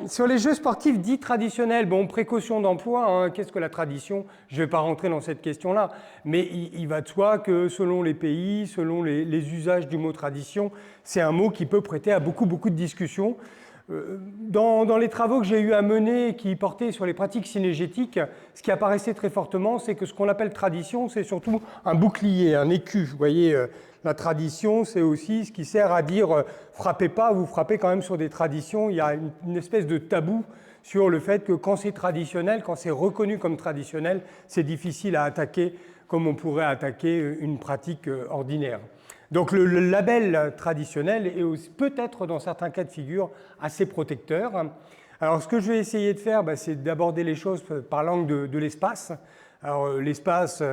Sur les jeux sportifs dits traditionnels, bon, précaution d'emploi, hein, qu'est-ce que la tradition? Je ne vais pas rentrer dans cette question-là, mais il va de soi que selon les pays, selon les usages du mot tradition, c'est un mot qui peut prêter à beaucoup de discussions. Dans les travaux que j'ai eu à mener qui portaient sur les pratiques synégétiques, ce qui apparaissait très fortement, c'est que ce qu'on appelle tradition, c'est surtout un bouclier, un écu. Vous voyez, la tradition, c'est aussi ce qui sert à dire frappez pas, vous frappez quand même sur des traditions. Il y a une espèce de tabou sur le fait que quand c'est traditionnel, quand c'est reconnu comme traditionnel, c'est difficile à attaquer comme on pourrait attaquer une pratique ordinaire. Donc le label traditionnel est peut-être dans certains cas de figure assez protecteur. Alors ce que je vais essayer de faire, c'est d'aborder les choses par l'angle de l'espace. Alors l'espace,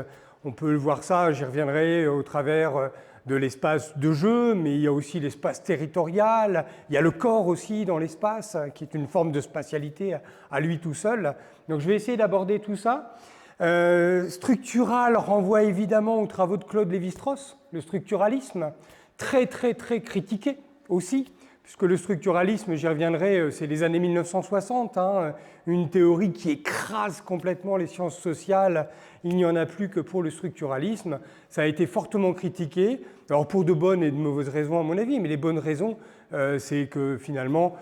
on peut voir ça, j'y reviendrai au travers de l'espace de jeu, mais il y a aussi l'espace territorial, il y a le corps aussi dans l'espace, qui est une forme de spatialité à lui tout seul. Donc je vais essayer d'aborder tout ça. Structural renvoie évidemment aux travaux de Claude Lévi-Strauss, le structuralisme, très critiqué aussi, puisque le structuralisme, j'y reviendrai, c'est les années 1960, hein, une théorie qui écrase complètement les sciences sociales, il n'y en a plus que pour le structuralisme, ça a été fortement critiqué, alors pour de bonnes et de mauvaises raisons à mon avis, mais les bonnes raisons, c'est que finalement,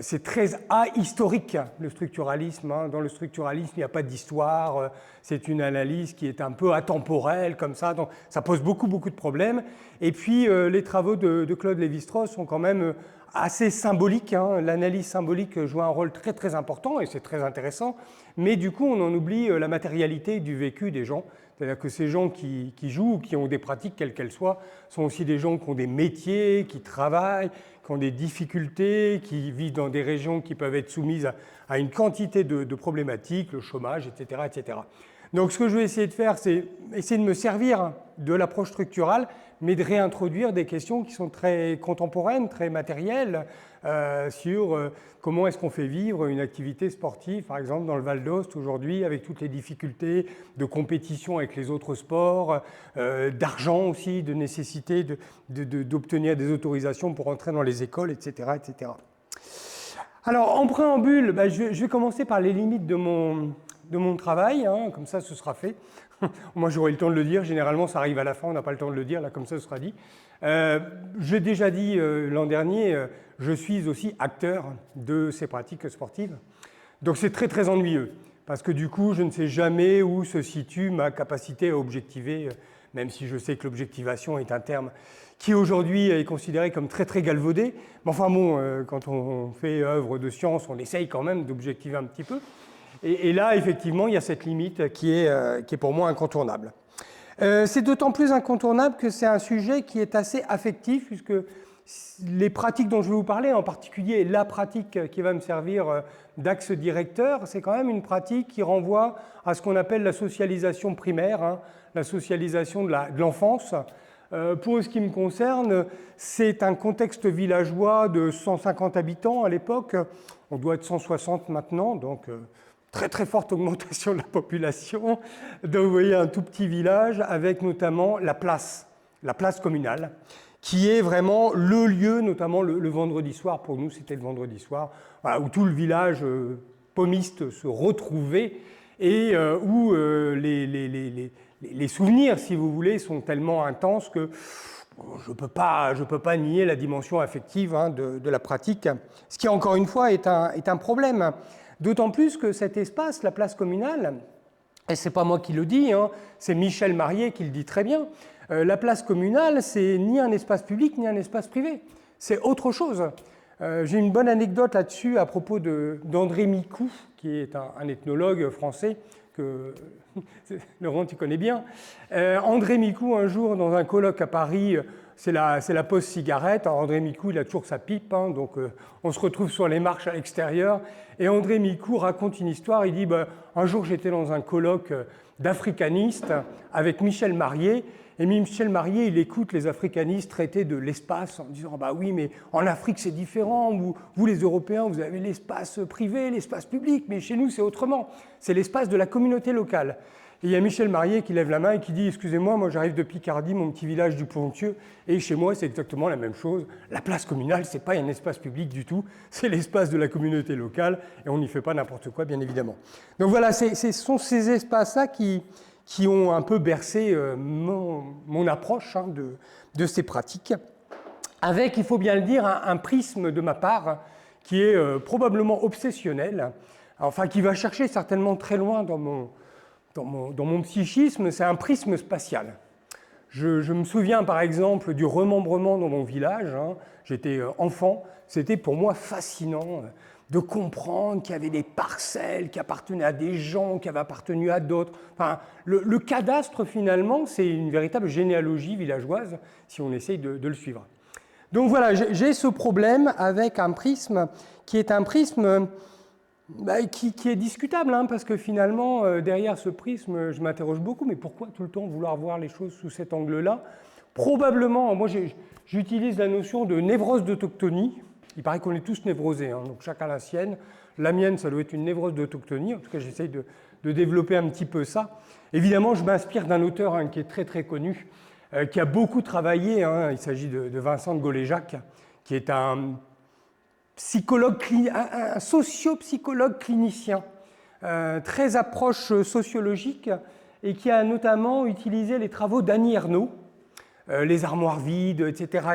c'est très ahistorique, le structuralisme. Hein. Dans le structuralisme, il n'y a pas d'histoire, c'est une analyse qui est un peu atemporelle, comme ça, donc ça pose beaucoup de problèmes. Et puis, les travaux de Claude Lévi-Strauss sont quand même assez symboliques. Hein. L'analyse symbolique joue un rôle très important, et c'est très intéressant, mais du coup, on en oublie la matérialité du vécu des gens. C'est-à-dire que ces gens qui jouent, qui ont des pratiques quelles qu'elles soient, sont aussi des gens qui ont des métiers, qui travaillent, qui ont des difficultés, qui vivent dans des régions qui peuvent être soumises à une quantité de problématiques, le chômage, etc. Donc ce que je vais essayer de faire, c'est essayer de me servir de l'approche structurale, mais de réintroduire des questions qui sont très contemporaines, très matérielles, sur comment est-ce qu'on fait vivre une activité sportive, par exemple dans le Val d'Ost aujourd'hui, avec toutes les difficultés de compétition avec les autres sports, d'argent aussi, de nécessité d'obtenir des autorisations pour entrer dans les écoles, etc. Alors en préambule, je vais commencer par les limites de mon travail, hein, comme ça ce sera fait. Moi j'aurai le temps de le dire, généralement ça arrive à la fin, on n'a pas le temps de le dire, là comme ça ce sera dit. J'ai déjà dit l'an dernier, je suis aussi acteur de ces pratiques sportives. Donc c'est très ennuyeux, parce que du coup je ne sais jamais où se situe ma capacité à objectiver, même si je sais que l'objectivation est un terme qui aujourd'hui est considéré comme très galvaudé. Mais enfin bon, quand on fait œuvre de science, on essaye quand même d'objectiver un petit peu. Et là, effectivement, il y a cette limite qui est pour moi incontournable. C'est d'autant plus incontournable que c'est un sujet qui est assez affectif, puisque les pratiques dont je vais vous parler, en particulier la pratique qui va me servir d'axe directeur, c'est quand même une pratique qui renvoie à ce qu'on appelle la socialisation primaire, hein, la socialisation de l'enfance. Pour ce qui me concerne, c'est un contexte villageois de 150 habitants à l'époque. On doit être 160 maintenant, donc très forte augmentation de la population. Donc vous voyez un tout petit village avec notamment la place communale, qui est vraiment le lieu, notamment le vendredi soir, pour nous c'était le vendredi soir, voilà, où tout le village pomiste se retrouvait et où les souvenirs, si vous voulez, sont tellement intenses que je ne peux pas nier la dimension affective, hein, de la pratique, ce qui, encore une fois, est un problème. D'autant plus que cet espace, la place communale, et ce n'est pas moi qui le dis, hein, c'est Michel Marié qui le dit très bien, la place communale, c'est ni un espace public ni un espace privé, c'est autre chose. J'ai une bonne anecdote là-dessus à propos d'André Micou, qui est un ethnologue français que Laurent, tu connais bien. André Micou, un jour, dans un colloque à Paris, c'est la pause cigarette. Alors, André Micou, il a toujours sa pipe, hein, donc on se retrouve sur les marches à l'extérieur. Et André Micou raconte une histoire. Il dit un jour, j'étais dans un colloque d'africanistes avec Michel Marié. Et Michel Marié, il écoute les africanistes traiter de l'espace en disant « oui, mais en Afrique, c'est différent. Vous, les Européens, vous avez l'espace privé, l'espace public, mais chez nous, c'est autrement. C'est l'espace de la communauté locale. » Et il y a Michel Marié qui lève la main et qui dit « Excusez-moi, moi j'arrive de Picardie, mon petit village du Ponthieu, et chez moi c'est exactement la même chose. La place communale, ce n'est pas un espace public du tout, c'est l'espace de la communauté locale, et on n'y fait pas n'importe quoi, bien évidemment. » Donc voilà, ce sont ces espaces-là qui ont un peu bercé mon approche de ces pratiques, avec, il faut bien le dire, un prisme de ma part qui est probablement obsessionnel, enfin qui va chercher certainement très loin dans mon psychisme, c'est un prisme spatial. Je me souviens par exemple du remembrement dans mon village, j'étais enfant, c'était pour moi fascinant de comprendre qu'il y avait des parcelles qui appartenaient à des gens, qui avaient appartenu à d'autres. Enfin, le cadastre finalement, c'est une véritable généalogie villageoise si on essaye de le suivre. Donc voilà, j'ai ce problème avec un prisme qui est un prisme qui est discutable, parce que finalement, derrière ce prisme, je m'interroge beaucoup, mais pourquoi tout le temps vouloir voir les choses sous cet angle-là? Probablement, moi j'utilise la notion de névrose d'autochtonie. Il paraît qu'on est tous névrosés, donc chacun la sienne. La mienne, ça doit être une névrose d'autochtonie. En tout cas, j'essaye de développer un petit peu ça. Évidemment, je m'inspire d'un auteur qui est très très connu, qui a beaucoup travaillé. Il s'agit de Vincent de Goléjac, qui est un socio-psychologue clinicien, très approche sociologique, et qui a notamment utilisé les travaux d'Annie Ernaux, les armoires vides, etc.,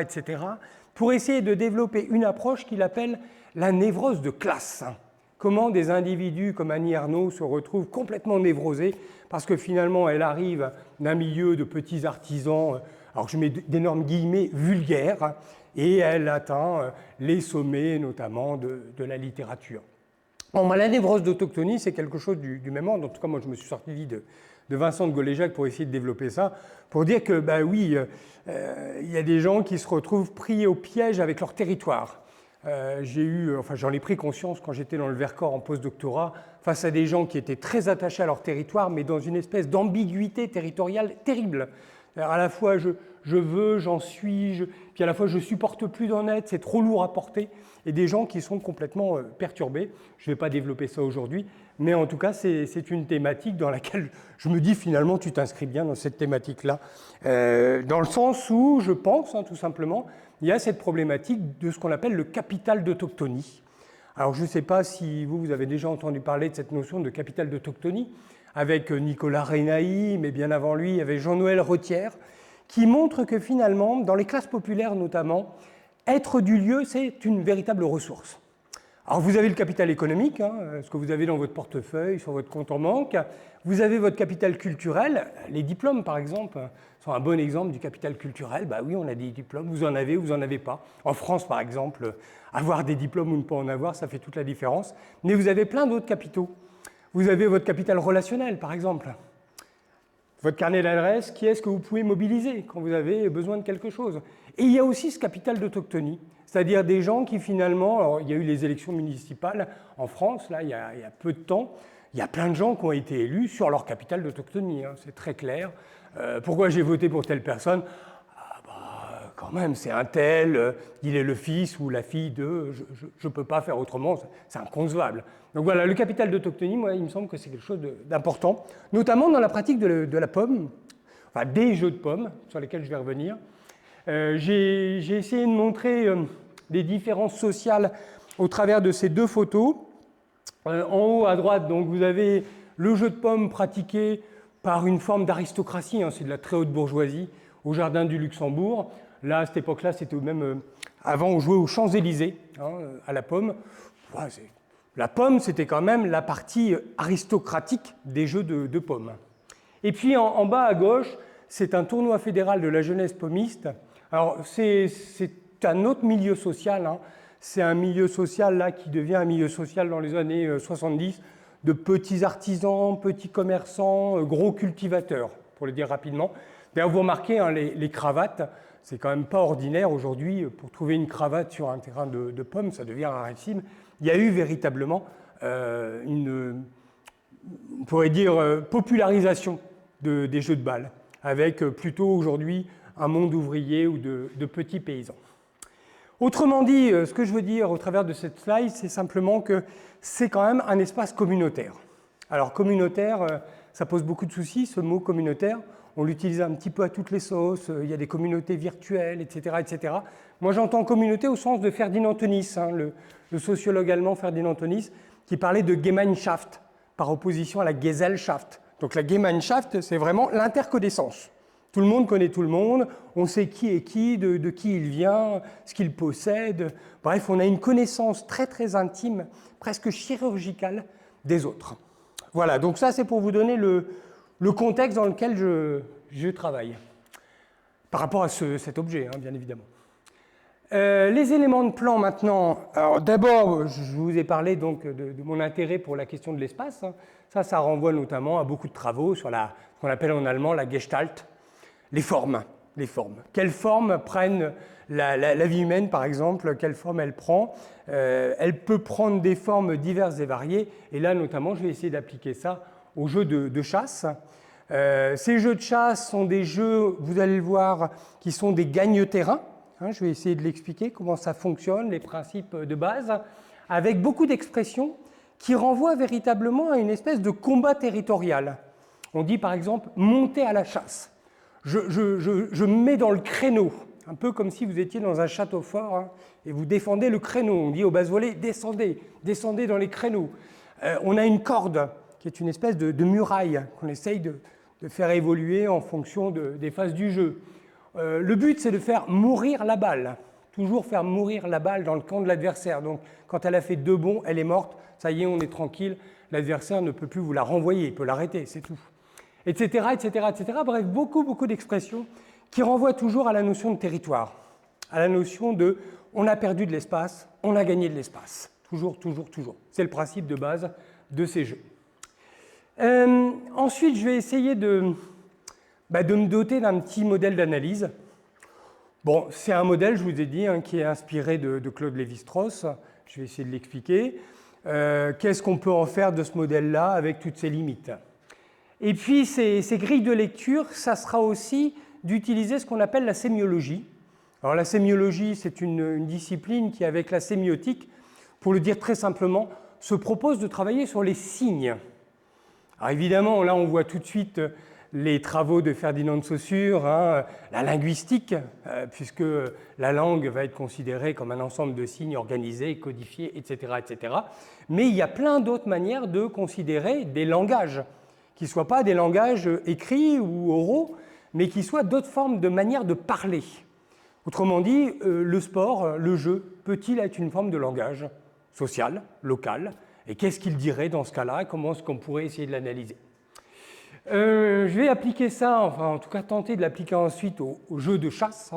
pour essayer de développer une approche qu'il appelle la névrose de classe. Comment des individus comme Annie Ernaux se retrouvent complètement névrosés, parce que finalement elle arrive d'un milieu de petits artisans, alors je mets d'énormes guillemets, vulgaires, et elle atteint les sommets notamment de la littérature. Bon, la névrose d'autochtonie, c'est quelque chose du même ordre. En tout cas, moi, je me suis sorti de Vincent de Goléjac pour essayer de développer ça, pour dire que, oui, il y a des gens qui se retrouvent pris au piège avec leur territoire. J'en ai pris conscience quand j'étais dans le Vercors en post-doctorat, face à des gens qui étaient très attachés à leur territoire, mais dans une espèce d'ambiguïté territoriale terrible. Alors, à la fois, je veux, j'en suis, puis à la fois, je supporte plus d'en être, c'est trop lourd à porter, et des gens qui sont complètement perturbés. Je ne vais pas développer ça aujourd'hui, mais en tout cas, c'est une thématique dans laquelle je me dis, finalement, tu t'inscris bien dans cette thématique-là, dans le sens où, je pense, tout simplement, il y a cette problématique de ce qu'on appelle le capital d'autochtonie. Alors, je ne sais pas si vous avez déjà entendu parler de cette notion de capital d'autochtonie, avec Nicolas Reinaï, mais bien avant lui, il y avait Jean-Noël Retière, qui montre que finalement, dans les classes populaires notamment, être du lieu, c'est une véritable ressource. Alors vous avez le capital économique, ce que vous avez dans votre portefeuille, sur votre compte en banque. Vous avez votre capital culturel. Les diplômes, par exemple, sont un bon exemple du capital culturel. Oui, on a des diplômes, vous en avez pas. En France, par exemple, avoir des diplômes ou ne pas en avoir, ça fait toute la différence. Mais vous avez plein d'autres capitaux. Vous avez votre capital relationnel, par exemple. Votre carnet d'adresse, qui est-ce que vous pouvez mobiliser quand vous avez besoin de quelque chose? Et il y a aussi ce capital d'autochtonie, c'est-à-dire des gens qui finalement, alors il y a eu les élections municipales en France, là, il y a peu de temps, il y a plein de gens qui ont été élus sur leur capital d'autochtonie, c'est très clair. Pourquoi j'ai voté pour telle personne? Quand même, c'est un tel, il est le fils ou la fille de, je ne peux pas faire autrement, c'est inconcevable. Donc voilà, le capital d'autochtonie, moi, il me semble que c'est quelque chose d'important, notamment dans la pratique de la pomme, enfin des jeux de pommes, sur lesquels je vais revenir. J'ai essayé de montrer des différences sociales au travers de ces deux photos. En haut à droite, donc, vous avez le jeu de pommes pratiqué par une forme d'aristocratie, c'est de la très haute bourgeoisie, au Jardin du Luxembourg. Là, à cette époque-là, c'était même avant, on jouait aux Champs-Élysées, à la pomme. La pomme, c'était quand même la partie aristocratique des jeux de pommes. Et puis, en bas à gauche, c'est un tournoi fédéral de la jeunesse pommiste. Alors, c'est un autre milieu social. C'est un milieu social là, qui devient un milieu social dans les années 70, de petits artisans, petits commerçants, gros cultivateurs, pour le dire rapidement. D'ailleurs, vous remarquez, les cravates, c'est quand même pas ordinaire aujourd'hui. Pour trouver une cravate sur un terrain de pommes, ça devient rarissime. Il y a eu véritablement on pourrait dire, popularisation des jeux de balle, avec plutôt aujourd'hui un monde ouvrier ou de petits paysans. Autrement dit, ce que je veux dire au travers de cette slide, c'est simplement que c'est quand même un espace communautaire. Alors communautaire, ça pose beaucoup de soucis, ce mot communautaire. On l'utilise un petit peu à toutes les sauces, il y a des communautés virtuelles, etc. etc. Moi, j'entends communauté au sens de Ferdinand Tönnies, le sociologue allemand Ferdinand Tönnies, qui parlait de Gemeinschaft, par opposition à la Gesellschaft. Donc la Gemeinschaft, c'est vraiment l'interconnaissance. Tout le monde connaît tout le monde, on sait qui est qui, de qui il vient, ce qu'il possède. Bref, on a une connaissance très très intime, presque chirurgicale des autres. Voilà, donc ça c'est pour vous donner le contexte dans lequel je travaille, par rapport à cet objet, bien évidemment. Les éléments de plan maintenant. Alors d'abord, je vous ai parlé donc de mon intérêt pour la question de l'espace. Ça renvoie notamment à beaucoup de travaux sur ce qu'on appelle en allemand la Gestalt, les formes. Quelles formes prennent la vie humaine, par exemple, quelle forme elle prend. Elle peut prendre des formes diverses et variées. Et là, notamment, je vais essayer d'appliquer ça aux jeux de chasse. Ces jeux de chasse sont des jeux, vous allez le voir, qui sont des gagne-terrain. Je vais essayer de l'expliquer, comment ça fonctionne, les principes de base, avec beaucoup d'expressions qui renvoient véritablement à une espèce de combat territorial. On dit par exemple « monter à la chasse ». Je me mets dans le créneau, un peu comme si vous étiez dans un château fort et vous défendez le créneau. On dit aux bases volées « descendez dans les créneaux ». On a une corde qui est une espèce de muraille qu'on essaye de faire évoluer en fonction des phases du jeu. Le but, c'est de faire mourir la balle, toujours faire mourir la balle dans le camp de l'adversaire. Donc, quand elle a fait 2 bonds, elle est morte, ça y est, on est tranquille, l'adversaire ne peut plus vous la renvoyer, il peut l'arrêter, c'est tout. Etc., etc., etc. Bref, beaucoup d'expressions qui renvoient toujours à la notion de territoire, à la notion de on a perdu de l'espace, on a gagné de l'espace. Toujours. C'est le principe de base de ces jeux. Ensuite, je vais essayer de me doter d'un petit modèle d'analyse. Bon, c'est un modèle, je vous ai dit, qui est inspiré de Claude Lévi-Strauss. Je vais essayer de l'expliquer. Qu'est-ce qu'on peut en faire de ce modèle-là avec toutes ses limites? Et puis, ces grilles de lecture, ça sera aussi d'utiliser ce qu'on appelle la sémiologie. Alors, la sémiologie, c'est une discipline qui, avec la sémiotique, pour le dire très simplement, se propose de travailler sur les signes. Alors, évidemment, là, on voit tout de suite les travaux de Ferdinand de Saussure, la linguistique, puisque la langue va être considérée comme un ensemble de signes organisés, codifiés, etc., etc. Mais il y a plein d'autres manières de considérer des langages, qui ne soient pas des langages écrits ou oraux, mais qui soient d'autres formes de manières de parler. Autrement dit, le sport, le jeu, peut-il être une forme de langage social, local? Et qu'est-ce qu'il dirait dans ce cas-là? Comment est-ce qu'on pourrait essayer de l'analyser? Je vais appliquer ça, enfin en tout cas tenter de l'appliquer ensuite aux jeux de chasse,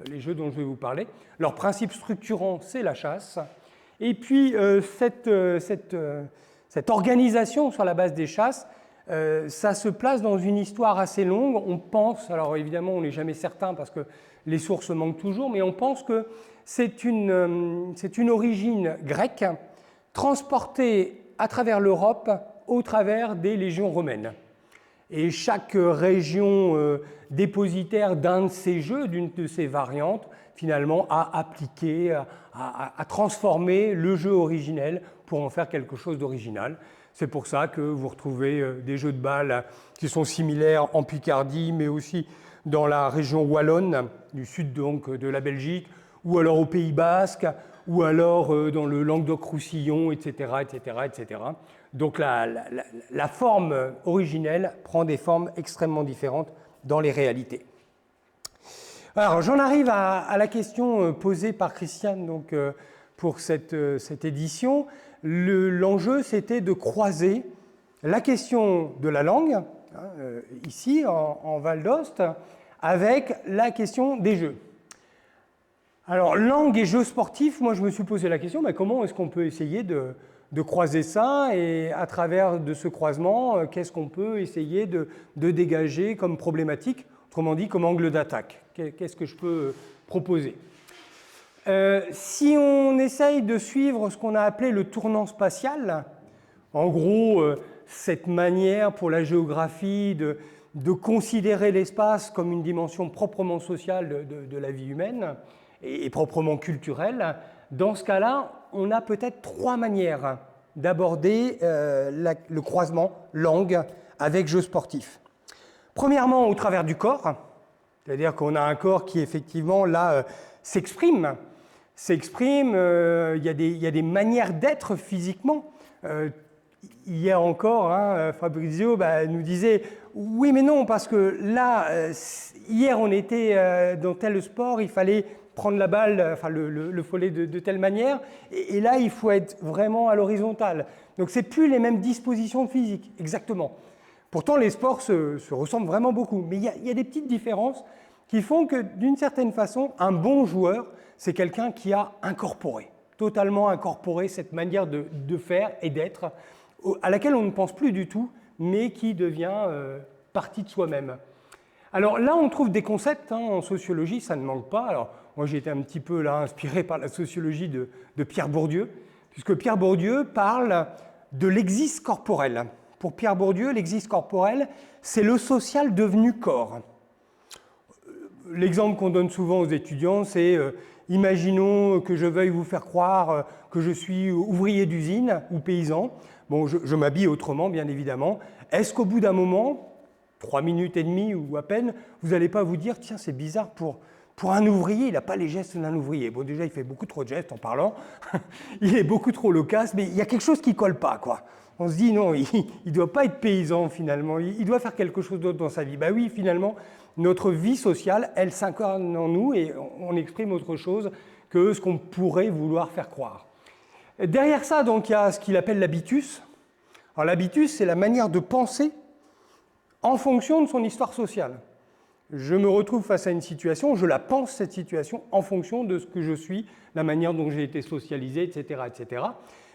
les jeux dont je vais vous parler. Leur principe structurant, c'est la chasse. Et puis cette organisation sur la base des chasses, ça se place dans une histoire assez longue. On pense, alors évidemment on n'est jamais certain parce que les sources manquent toujours, mais on pense que c'est une origine grecque transportée à travers l'Europe au travers des légions romaines. Et chaque région dépositaire d'un de ces jeux, d'une de ces variantes, finalement a appliqué, a transformé le jeu originel pour en faire quelque chose d'original. C'est pour ça que vous retrouvez des jeux de balles qui sont similaires en Picardie, mais aussi dans la région wallonne, du sud donc de la Belgique, ou alors au Pays Basque, ou alors dans le Languedoc-Roussillon, etc., etc., etc. Donc la forme originelle prend des formes extrêmement différentes dans les réalités. Alors j'en arrive à la question posée par Christiane donc, pour cette édition. L'enjeu, c'était de croiser la question de la langue, ici en Val d'Ost, avec la question des jeux. Alors, langue et jeux sportifs, moi je me suis posé la question, comment est-ce qu'on peut essayer de croiser ça et à travers de ce croisement, qu'est-ce qu'on peut essayer de dégager comme problématique, autrement dit comme angle d'attaque? Qu'est-ce que je peux proposer? Si on essaye de suivre ce qu'on a appelé le tournant spatial, en gros, cette manière pour la géographie de considérer l'espace comme une dimension proprement sociale de la vie humaine et proprement culturelle, dans ce cas-là, on a peut-être 3 manières d'aborder le croisement langue avec jeu sportif. Premièrement, au travers du corps, c'est-à-dire qu'on a un corps qui, effectivement, là, s'exprime. Il y a des manières d'être physiquement. Hier encore, Fabrizio nous disait « Oui, mais non, parce que là, hier, on était dans tel sport, il fallait prendre la balle, le volley de telle manière, et là, il faut être vraiment à l'horizontale. Donc, ce n'est plus les mêmes dispositions physiques, exactement. Pourtant, les sports se ressemblent vraiment beaucoup, mais il y a des petites différences qui font que, d'une certaine façon, un bon joueur, c'est quelqu'un qui a incorporé, totalement incorporé cette manière de faire et d'être, à laquelle on ne pense plus du tout, mais qui devient partie de soi-même. Alors là, on trouve des concepts en sociologie, ça ne manque pas. Alors, moi, j'ai été un petit peu là inspiré par la sociologie de Pierre Bourdieu, puisque Pierre Bourdieu parle de l'exis corporel. Pour Pierre Bourdieu, l'exis corporel, c'est le social devenu corps. L'exemple qu'on donne souvent aux étudiants, c'est imaginons que je veuille vous faire croire que je suis ouvrier d'usine ou paysan. Bon, je m'habille autrement, bien évidemment. Est-ce qu'au bout d'un moment, 3 minutes et demie ou à peine, vous n'allez pas vous dire, tiens, c'est bizarre, pour un ouvrier, il n'a pas les gestes d'un ouvrier. Bon, déjà, il fait beaucoup trop de gestes en parlant. Il est beaucoup trop loquace, mais il y a quelque chose qui ne colle pas, quoi. On se dit, non, il ne doit pas être paysan, finalement. Il doit faire quelque chose d'autre dans sa vie. Ben oui, finalement, notre vie sociale, elle s'incarne en nous et on exprime autre chose que ce qu'on pourrait vouloir faire croire. Derrière ça, donc, il y a ce qu'il appelle l'habitus. Alors, l'habitus, c'est la manière de penser en fonction de son histoire sociale. Je me retrouve face à une situation, je la pense, cette situation, en fonction de ce que je suis, la manière dont j'ai été socialisé, etc., etc.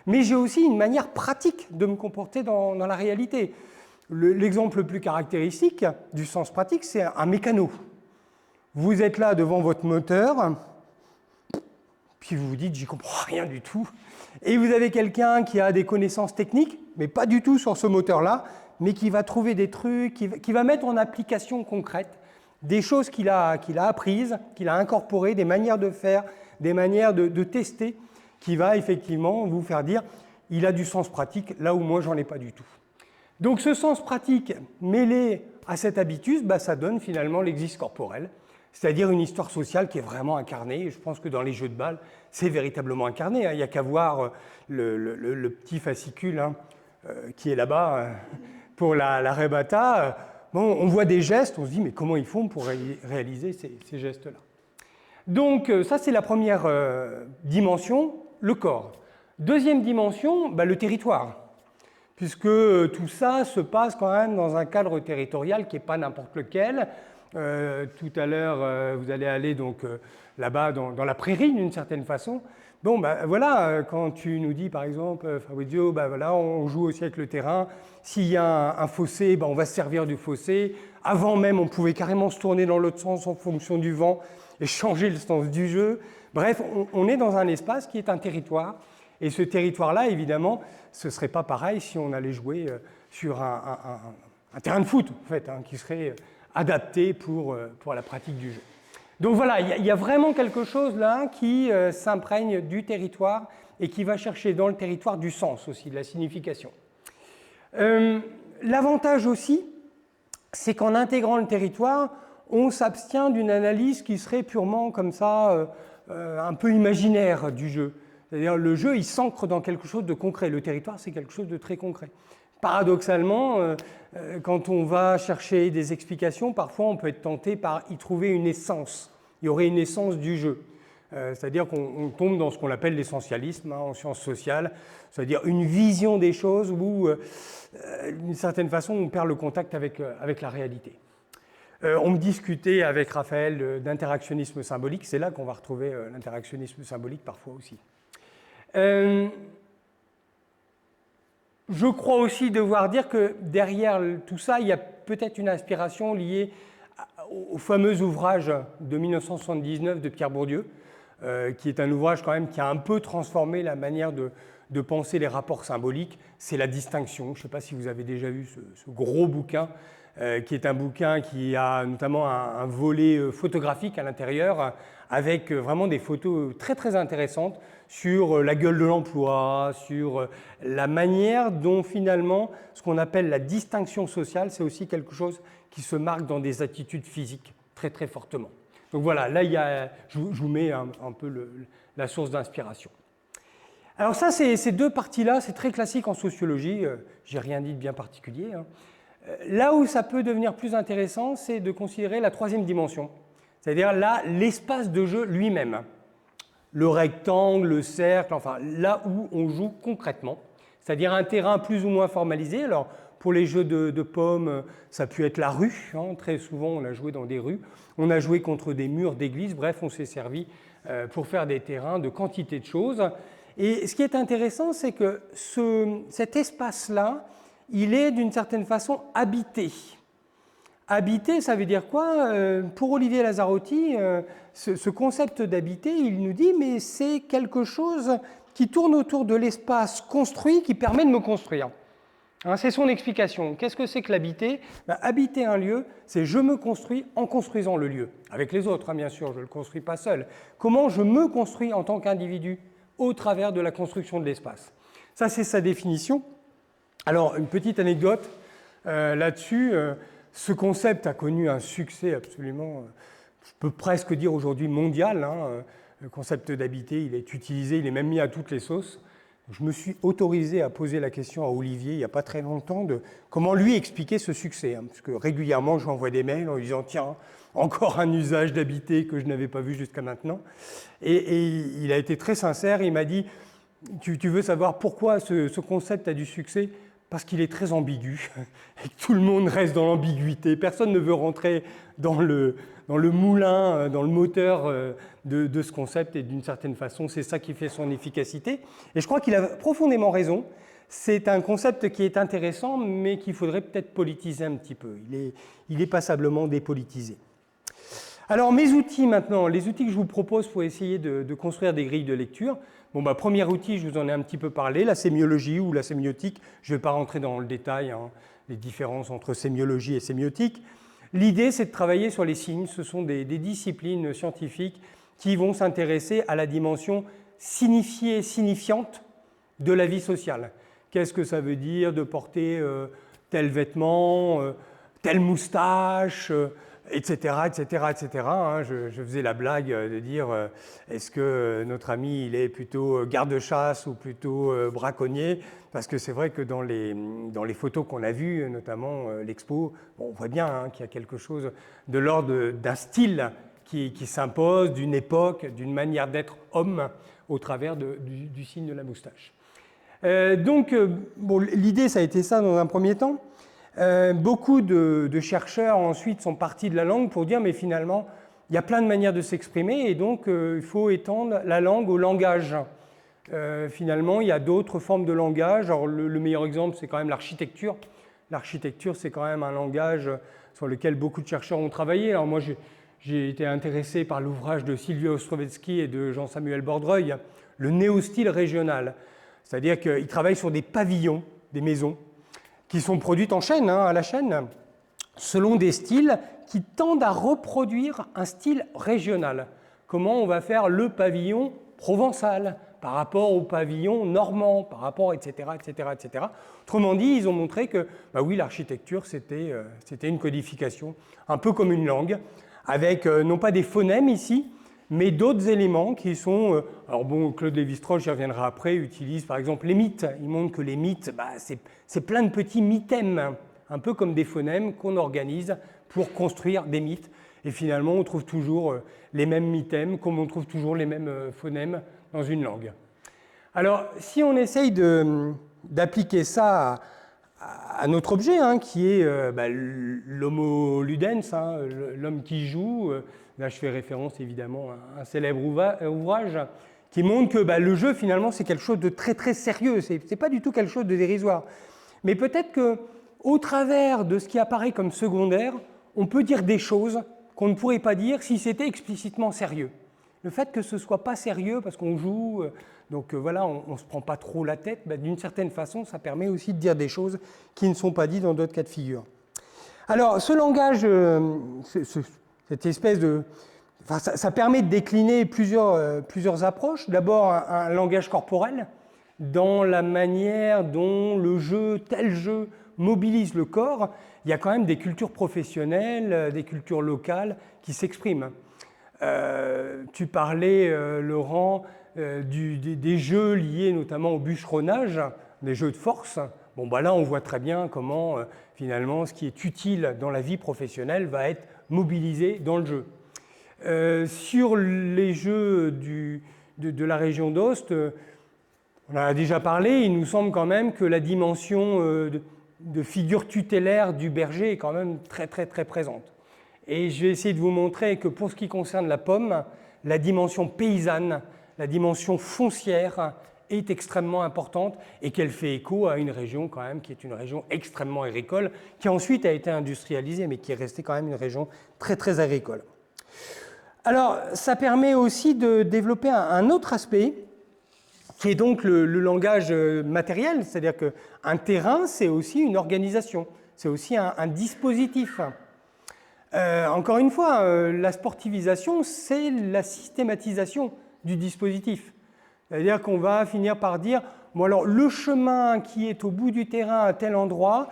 Mais j'ai aussi une manière pratique de me comporter dans la réalité. L'exemple le plus caractéristique du sens pratique, c'est un mécano. Vous êtes là devant votre moteur, puis vous vous dites, j'y comprends rien du tout. Et vous avez quelqu'un qui a des connaissances techniques, mais pas du tout sur ce moteur-là, mais qui va trouver des trucs, qui va mettre en application concrète des choses qu'il a apprises, qu'il a incorporées, des manières de faire, des manières de tester, qui va effectivement vous faire dire il a du sens pratique là où moi j'en ai pas du tout. Donc ce sens pratique mêlé à cet habitus, ça donne finalement l'exis corporel, c'est-à-dire une histoire sociale qui est vraiment incarnée. Et je pense que dans les jeux de balle, c'est véritablement incarné. Il n'y a qu'à voir le petit fascicule qui est là-bas pour la rebata. Bon, on voit des gestes, on se dit mais comment ils font pour réaliser ces gestes-là? Donc ça c'est la première dimension, le corps. Deuxième dimension, le territoire, puisque tout ça se passe quand même dans un cadre territorial qui n'est pas n'importe lequel. Tout à l'heure, vous allez aller donc là-bas dans la prairie d'une certaine façon. Bon, voilà, quand tu nous dis par exemple, Fabrizio, voilà, on joue aussi avec le terrain. S'il y a un fossé, on va se servir du fossé. Avant même, on pouvait carrément se tourner dans l'autre sens en fonction du vent et changer le sens du jeu. Bref, on est dans un espace qui est un territoire. Et ce territoire-là, évidemment, ce ne serait pas pareil si on allait jouer sur un terrain de foot, en fait, qui serait adapté pour la pratique du jeu. Donc voilà, il y a vraiment quelque chose là qui s'imprègne du territoire et qui va chercher dans le territoire du sens aussi, de la signification. L'avantage aussi, c'est qu'en intégrant le territoire, on s'abstient d'une analyse qui serait purement comme ça, un peu imaginaire du jeu. C'est-à-dire le jeu, il s'ancre dans quelque chose de concret. Le territoire, c'est quelque chose de très concret. Paradoxalement, quand on va chercher des explications, parfois on peut être tenté par y trouver une essence. Il y aurait une essence du jeu. C'est-à-dire qu'on tombe dans ce qu'on appelle l'essentialisme en sciences sociales, c'est-à-dire une vision des choses où, d'une certaine façon, on perd le contact avec la réalité. On me discutait avec Raphaël d'interactionnisme symbolique, c'est là qu'on va retrouver l'interactionnisme symbolique parfois aussi. Je crois aussi devoir dire que derrière tout ça, il y a peut-être une inspiration liée au fameux ouvrage de 1979 de Pierre Bourdieu, qui est un ouvrage quand même qui a un peu transformé la manière de de penser les rapports symboliques, c'est la distinction. Je ne sais pas si vous avez déjà vu ce gros bouquin, qui est un bouquin qui a notamment un volet photographique à l'intérieur, avec vraiment des photos très très intéressantes sur la gueule de l'emploi, sur la manière dont finalement ce qu'on appelle la distinction sociale, c'est aussi quelque chose qui se marque dans des attitudes physiques très très fortement. Donc voilà, là je vous mets un peu la source d'inspiration. Alors ça, ces deux parties-là, c'est très classique en sociologie, j'ai rien dit de bien particulier. Là où ça peut devenir plus intéressant, c'est de considérer la troisième dimension, c'est-à-dire là, l'espace de jeu lui-même. Le rectangle, le cercle, enfin là où on joue concrètement, c'est-à-dire un terrain plus ou moins formalisé. Alors pour les jeux de pommes, ça a pu être la rue, hein. Très souvent on a joué dans des rues, on a joué contre des murs d'église, bref on s'est servi pour faire des terrains de quantité de choses. Et ce qui est intéressant, c'est que cet espace-là, il est d'une certaine façon habité. Habiter, ça veut dire quoi? Pour Olivier Lazzarotti, ce concept d'habiter, il nous dit mais c'est quelque chose qui tourne autour de l'espace construit qui permet de me construire. Hein, c'est son explication. Qu'est-ce que c'est que l'habiter? Habiter un lieu, c'est je me construis en construisant le lieu. Avec les autres, hein, bien sûr, je ne le construis pas seul. Comment je me construis en tant qu'individu au travers de la construction de l'espace? Ça, c'est sa définition. Alors, une petite anecdote là-dessus. Ce concept a connu un succès absolument, je peux presque dire aujourd'hui mondial. Hein. Le concept d'habiter, il est utilisé, il est même mis à toutes les sauces. Je me suis autorisé à poser la question à Olivier il n'y a pas très longtemps de comment lui expliquer ce succès. Hein, parce que régulièrement, je lui envoie des mails en lui disant « Tiens, encore un usage d'habiter que je n'avais pas vu jusqu'à maintenant ». Et il a été très sincère, il m'a dit « Tu veux savoir pourquoi ce concept a du succès ? Parce qu'il est très ambigu et que tout le monde reste dans l'ambiguïté. Personne ne veut rentrer dans le moulin, dans le moteur de ce concept et d'une certaine façon, c'est ça qui fait son efficacité. Et je crois qu'il a profondément raison. C'est un concept qui est intéressant, mais qu'il faudrait peut-être politiser un petit peu. Il est passablement dépolitisé. Alors mes outils maintenant, les outils que je vous propose pour essayer de construire des grilles de lecture. Bon, premier outil, je vous en ai un petit peu parlé, la sémiologie ou la sémiotique. Je ne vais pas rentrer dans le détail, hein, les différences entre sémiologie et sémiotique. L'idée, c'est de travailler sur les signes. Ce sont des disciplines scientifiques qui vont s'intéresser à la dimension signifiée, signifiante de la vie sociale. Qu'est-ce que ça veut dire de porter tel vêtement, telle moustache, etc., etc., etc. Hein. Je faisais la blague de dire est-ce que notre ami il est plutôt garde-chasse ou plutôt braconnier? Parce que c'est vrai que dans les photos qu'on a vues, notamment l'expo, on voit bien hein, qu'il y a quelque chose de l'ordre d'un style qui s'impose, d'une époque, d'une manière d'être homme au travers du signe de la moustache. Bon, l'idée, ça a été ça dans un premier temps. Beaucoup de chercheurs ensuite sont partis de la langue pour dire mais finalement il y a plein de manières de s'exprimer et donc il faut étendre la langue au langage. Finalement il y a d'autres formes de langage. Alors, le meilleur exemple c'est quand même l'architecture. L'architecture c'est quand même un langage sur lequel beaucoup de chercheurs ont travaillé. Alors moi j'ai été intéressé par l'ouvrage de Sylvia Ostrovetsky et de Jean-Samuel Bordreuil, le néo-style régional. C'est-à-dire qu'ils travaillent sur des pavillons, des maisons, qui sont produites en chaîne, hein, à la chaîne, selon des styles qui tendent à reproduire un style régional. Comment on va faire le pavillon provençal par rapport au pavillon normand, par rapport, etc., etc., etc. Autrement dit, ils ont montré que, oui, l'architecture, c'était une codification, un peu comme une langue, avec non pas des phonèmes ici, mais d'autres éléments qui sont... alors bon, Claude Lévi-Strauss, j'y reviendrai après, utilise par exemple les mythes. Il montre que les mythes, c'est plein de petits mythèmes, un peu comme des phonèmes qu'on organise pour construire des mythes. Et finalement, on trouve toujours les mêmes mythèmes, comme on trouve toujours les mêmes phonèmes dans une langue. Alors, si on essaye d'appliquer ça à notre objet, hein, qui est l'homo ludens, hein, l'homme qui joue... Là, je fais référence évidemment à un célèbre ouvrage qui montre que le jeu, finalement, c'est quelque chose de très, très sérieux. Ce n'est pas du tout quelque chose de dérisoire. Mais peut-être qu'au travers de ce qui apparaît comme secondaire, on peut dire des choses qu'on ne pourrait pas dire si c'était explicitement sérieux. Le fait que ce ne soit pas sérieux parce qu'on joue, donc voilà, on ne se prend pas trop la tête, ben, d'une certaine façon, ça permet aussi de dire des choses qui ne sont pas dites dans d'autres cas de figure. Alors, ce langage, cette espèce de... Enfin, ça permet de décliner plusieurs approches. D'abord, un langage corporel, dans la manière dont tel jeu mobilise le corps. Il y a quand même des cultures professionnelles, des cultures locales qui s'expriment. Tu parlais, Laurent, des jeux liés notamment au bûcheronnage, des jeux de force. Bon, bah là, on voit très bien comment, finalement, ce qui est utile dans la vie professionnelle va être mobilisé dans le jeu. Sur les jeux de la région d'Ost, on en a déjà parlé, il nous semble quand même que la dimension de figure tutélaire du berger est quand même très, très, très présente. Et je vais essayer de vous montrer que pour ce qui concerne la pomme, la dimension paysanne, la dimension foncière est extrêmement importante et qu'elle fait écho à une région quand même qui est une région extrêmement agricole, qui ensuite a été industrialisée, mais qui est restée quand même une région très, très agricole. Alors, ça permet aussi de développer un autre aspect, qui est donc le langage matériel, c'est-à-dire qu'un terrain, c'est aussi une organisation, c'est aussi un dispositif. Encore une fois, la sportivisation, c'est la systématisation du dispositif. C'est-à-dire qu'on va finir par dire, bon alors le chemin qui est au bout du terrain à tel endroit,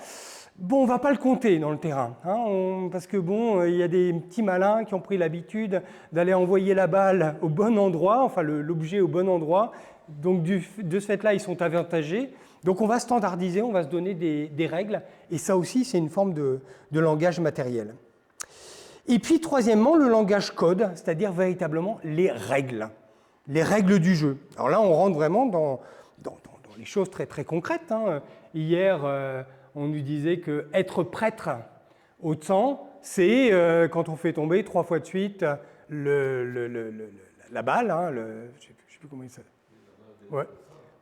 bon, on ne va pas le compter dans le terrain, hein, parce que bon, il y a des petits malins qui ont pris l'habitude d'aller envoyer la balle au bon endroit, enfin l'objet au bon endroit, donc de ce fait-là, ils sont avantagés. Donc on va standardiser, on va se donner des règles, et ça aussi, c'est une forme de langage matériel. Et puis, troisièmement, le langage code, c'est-à-dire véritablement les règles du jeu. Alors là, on rentre vraiment dans les choses très, très concrètes. Hein. Hier, on nous disait qu'être prêtre au temps, c'est quand on fait tomber 3 fois de suite la balle, hein, je ne sais plus comment il s'appelle.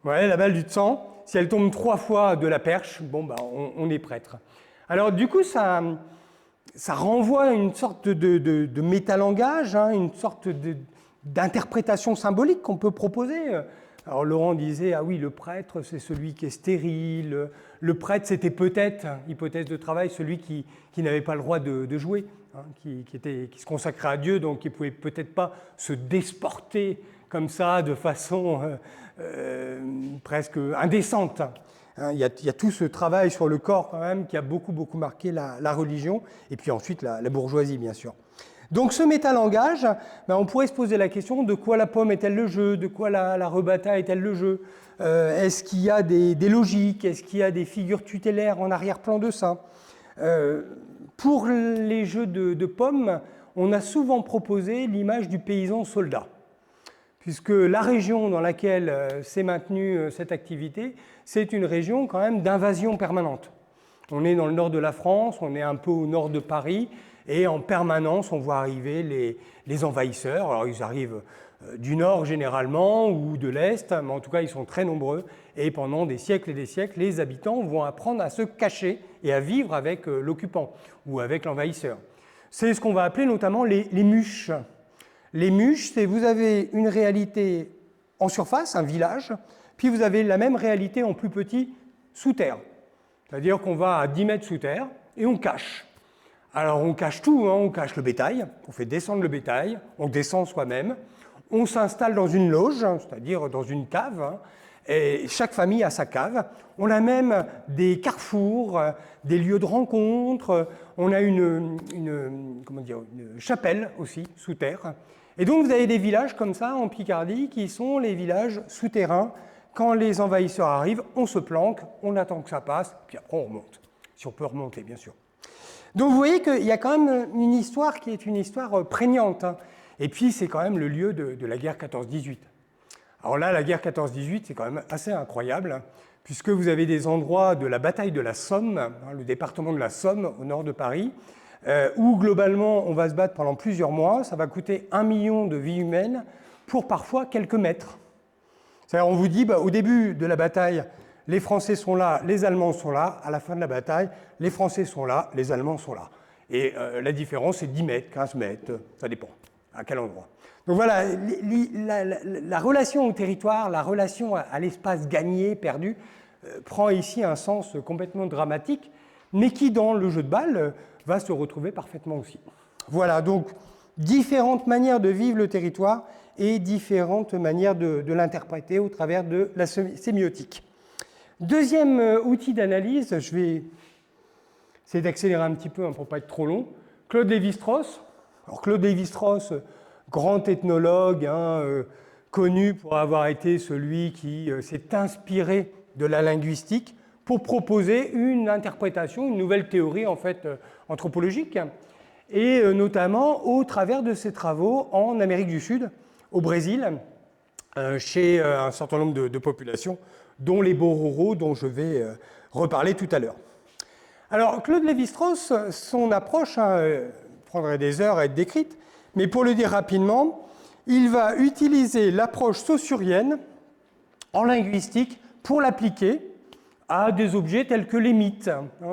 Ouais, la balle du sang. Si elle tombe 3 fois de la perche, bon, bah, on est prêtre. Alors du coup, ça renvoie à une sorte de métalangage, hein, une sorte d'interprétation symbolique qu'on peut proposer. Alors Laurent disait, ah oui, le prêtre, c'est celui qui est stérile. Le prêtre, c'était peut-être, hypothèse de travail, celui qui n'avait pas le droit de jouer, hein, qui se consacrait à Dieu, donc qui ne pouvait peut-être pas se désporter comme ça, de façon presque indécente. Hein, il y a tout ce travail sur le corps quand même qui a beaucoup, beaucoup marqué la religion, et puis ensuite la bourgeoisie, bien sûr. Donc ce métalangage, ben, on pourrait se poser la question de quoi la pomme est-elle le jeu, de quoi la rebata est-elle le jeu, est-ce qu'il y a des logiques, est-ce qu'il y a des figures tutélaires en arrière-plan de ça. Pour les jeux de pommes, on a souvent proposé l'image du paysan soldat, puisque la région dans laquelle s'est maintenue cette activité, c'est une région quand même d'invasion permanente. On est dans le nord de la France, on est un peu au nord de Paris, et en permanence, on voit arriver les envahisseurs. Alors, ils arrivent du nord généralement, ou de l'est, mais en tout cas, ils sont très nombreux. Et pendant des siècles et des siècles, les habitants vont apprendre à se cacher et à vivre avec l'occupant ou avec l'envahisseur. C'est ce qu'on va appeler notamment les muches. Les muches, c'est vous avez une réalité en surface, un village, puis vous avez la même réalité en plus petit sous terre. C'est-à-dire qu'on va à 10 mètres sous terre et on cache. Alors on cache tout, hein, on cache le bétail, on fait descendre le bétail, on descend soi-même, on s'installe dans une loge, c'est-à-dire dans une cave, hein, et chaque famille a sa cave. On a même des carrefours, des lieux de rencontre, on a une chapelle aussi sous terre. Et donc vous avez des villages comme ça en Picardie qui sont les villages souterrains. Quand les envahisseurs arrivent, on se planque, on attend que ça passe, puis après on remonte, si on peut remonter bien sûr. Donc vous voyez qu'il y a quand même une histoire qui est une histoire prégnante. Hein. Et puis c'est quand même le lieu de la guerre 14-18. Alors là, la guerre 14-18, c'est quand même assez incroyable, hein, puisque vous avez des endroits de la bataille de la Somme, hein, le département de la Somme au nord de Paris, où globalement on va se battre pendant plusieurs mois. Ça va coûter 1 million de vies humaines pour parfois quelques mètres. C'est-à-dire on vous dit, au début de la bataille, les Français sont là, les Allemands sont là. À la fin de la bataille, les Français sont là, les Allemands sont là. Et la différence, c'est 10 mètres, 15 mètres, ça dépend. à quel endroit. Donc voilà, la relation au territoire, la relation à l'espace gagné, perdu, prend ici un sens complètement dramatique, mais qui, dans le jeu de balle, va se retrouver parfaitement aussi. Voilà, donc différentes manières de vivre le territoire et différentes manières de l'interpréter au travers de la sémiotique. Deuxième outil d'analyse, je vais essayer d'accélérer un petit peu pour ne pas être trop long. Claude Lévi-Strauss. Alors Claude Lévi-Strauss, grand ethnologue, connu pour avoir été celui qui s'est inspiré de la linguistique pour proposer une interprétation, une nouvelle théorie en fait anthropologique, et notamment au travers de ses travaux en Amérique du Sud, au Brésil, chez un certain nombre de populations, dont les Bororo, dont je vais reparler tout à l'heure. Alors, Claude Lévi-Strauss, son approche prendrait des heures à être décrite, mais pour le dire rapidement, il va utiliser l'approche saussurienne en linguistique pour l'appliquer à des objets tels que les mythes.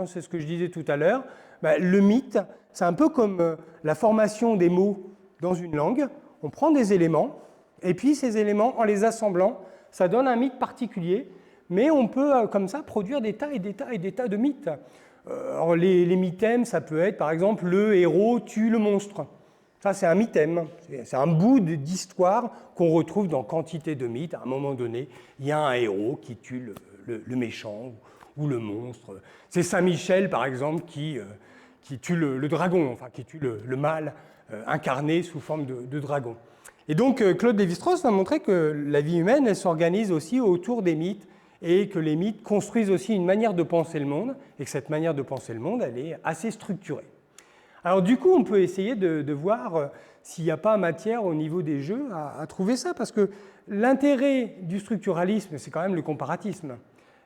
C'est ce que je disais tout à l'heure. Le mythe, c'est un peu comme la formation des mots dans une langue. On prend des éléments, et puis ces éléments, en les assemblant, ça donne un mythe particulier, mais on peut comme ça produire des tas et des tas et des tas de mythes. Alors les mythèmes, ça peut être par exemple le héros tue le monstre. Ça, c'est un mythème. C'est un bout d'histoire qu'on retrouve dans quantité de mythes. À un moment donné, il y a un héros qui tue le méchant ou le monstre. C'est Saint-Michel, par exemple, qui tue le dragon, enfin qui tue le mal incarné sous forme de dragon. Et donc, Claude Lévi-Strauss va montrer que la vie humaine, elle s'organise aussi autour des mythes et que les mythes construisent aussi une manière de penser le monde et que cette manière de penser le monde, elle est assez structurée. Alors du coup, on peut essayer de voir s'il n'y a pas matière au niveau des jeux à trouver ça, parce que l'intérêt du structuralisme, c'est quand même le comparatisme.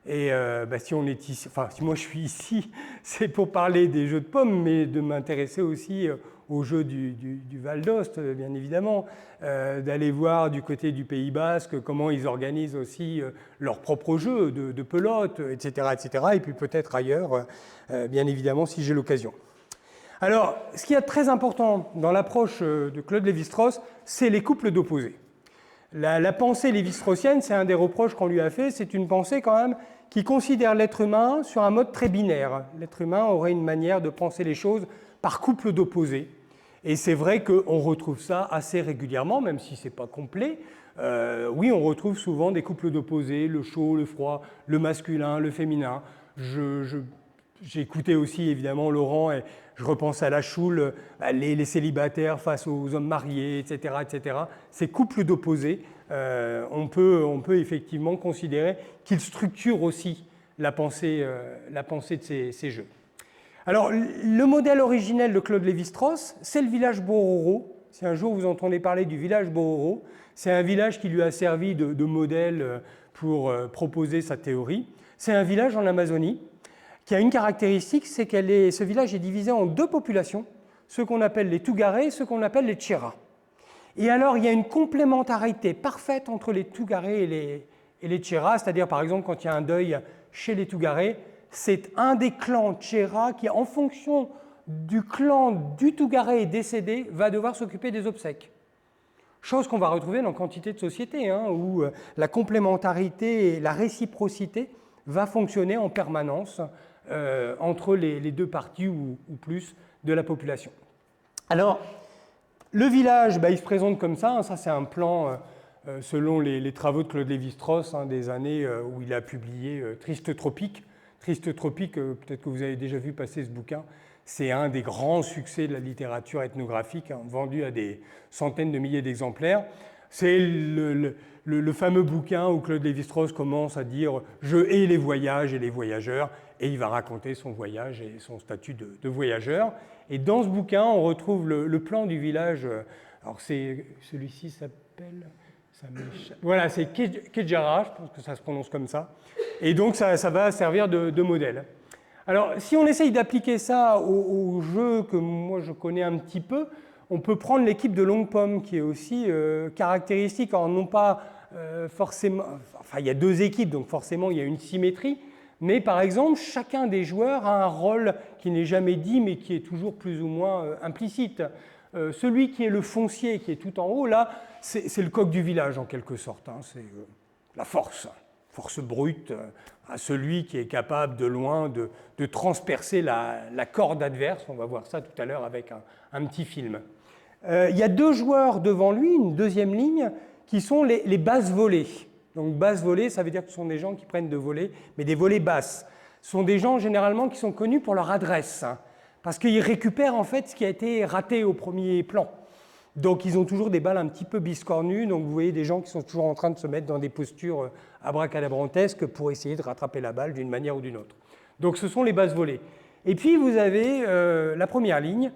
Et si on est ici, enfin si moi je suis ici, c'est pour parler des jeux de pommes, mais de m'intéresser aussi aux jeux du Val d'Ost, bien évidemment, d'aller voir du côté du Pays Basque comment ils organisent aussi leurs propres jeux de pelote, etc., etc., et puis peut-être ailleurs, bien évidemment, si j'ai l'occasion. Alors, ce qui est très important dans l'approche de Claude Lévi-Strauss, c'est les couples d'opposés. La pensée lévi-straussienne, c'est un des reproches qu'on lui a fait, c'est une pensée quand même qui considère l'être humain sur un mode très binaire. L'être humain aurait une manière de penser les choses par couple d'opposés. Et c'est vrai qu'on retrouve ça assez régulièrement, même si ce n'est pas complet. Oui, on retrouve souvent des couples d'opposés, le chaud, le froid, le masculin, le féminin. J'ai écouté aussi évidemment Laurent et je repense à la choule, les célibataires face aux hommes mariés, etc., etc. Ces couples d'opposés, on peut effectivement considérer qu'ils structurent aussi la pensée de ces jeux. Alors, le modèle originel de Claude Lévi-Strauss, c'est le village Bororo. Si un jour vous entendez parler du village Bororo, c'est un village qui lui a servi de modèle pour proposer sa théorie. C'est un village en Amazonie qui a une caractéristique, c'est que ce village est divisé en deux populations, ceux qu'on appelle les Tugaré et ceux qu'on appelle les Tchera. Et alors, il y a une complémentarité parfaite entre les Tugaré et les Tchera, c'est-à-dire, par exemple, quand il y a un deuil chez les Tugaré, c'est un des clans Tchera qui, en fonction du clan du Tugaré décédé, va devoir s'occuper des obsèques. Chose qu'on va retrouver dans quantité de sociétés, où la complémentarité et la réciprocité va fonctionner en permanence entre les deux parties ou plus de la population. Alors, le village, il se présente comme ça. Ça, c'est un plan selon les travaux de Claude Lévi-Strauss des années où il a publié Triste Tropique. Triste Tropique, peut-être que vous avez déjà vu passer ce bouquin. C'est un des grands succès de la littérature ethnographique, vendu à des centaines de milliers d'exemplaires. C'est le fameux bouquin où Claude Lévi-Strauss commence à dire « Je hais les voyages et les voyageurs », et il va raconter son voyage et son statut de voyageur. Et dans ce bouquin, on retrouve le plan du village. Alors, celui-ci s'appelle... Voilà, c'est Kejara, je pense que ça se prononce comme ça. Et donc, ça va servir de modèle. Alors, si on essaye d'appliquer ça au jeu que moi je connais un petit peu, on peut prendre l'équipe de Longue Pomme, qui est aussi caractéristique. Alors, non pas forcément... Enfin, il y a deux équipes, donc forcément, il y a une symétrie. Mais par exemple, chacun des joueurs a un rôle qui n'est jamais dit, mais qui est toujours plus ou moins implicite. Celui qui est le foncier, qui est tout en haut, là, c'est le coq du village en quelque sorte. Hein. C'est la force brute, à celui qui est capable de loin de transpercer la corde adverse. On va voir ça tout à l'heure avec un petit film. Il y a 2 joueurs devant lui, une deuxième ligne, qui sont les basses volées. Donc basses volées, ça veut dire que ce sont des gens qui prennent de volées, mais des volées basses. Ce sont des gens généralement qui sont connus pour leur adresse, hein, parce qu'ils récupèrent en fait ce qui a été raté au premier plan. Donc ils ont toujours des balles un petit peu biscornues, donc vous voyez des gens qui sont toujours en train de se mettre dans des postures abracadabrantesques pour essayer de rattraper la balle d'une manière ou d'une autre. Donc ce sont les basses volées. Et puis vous avez la première ligne,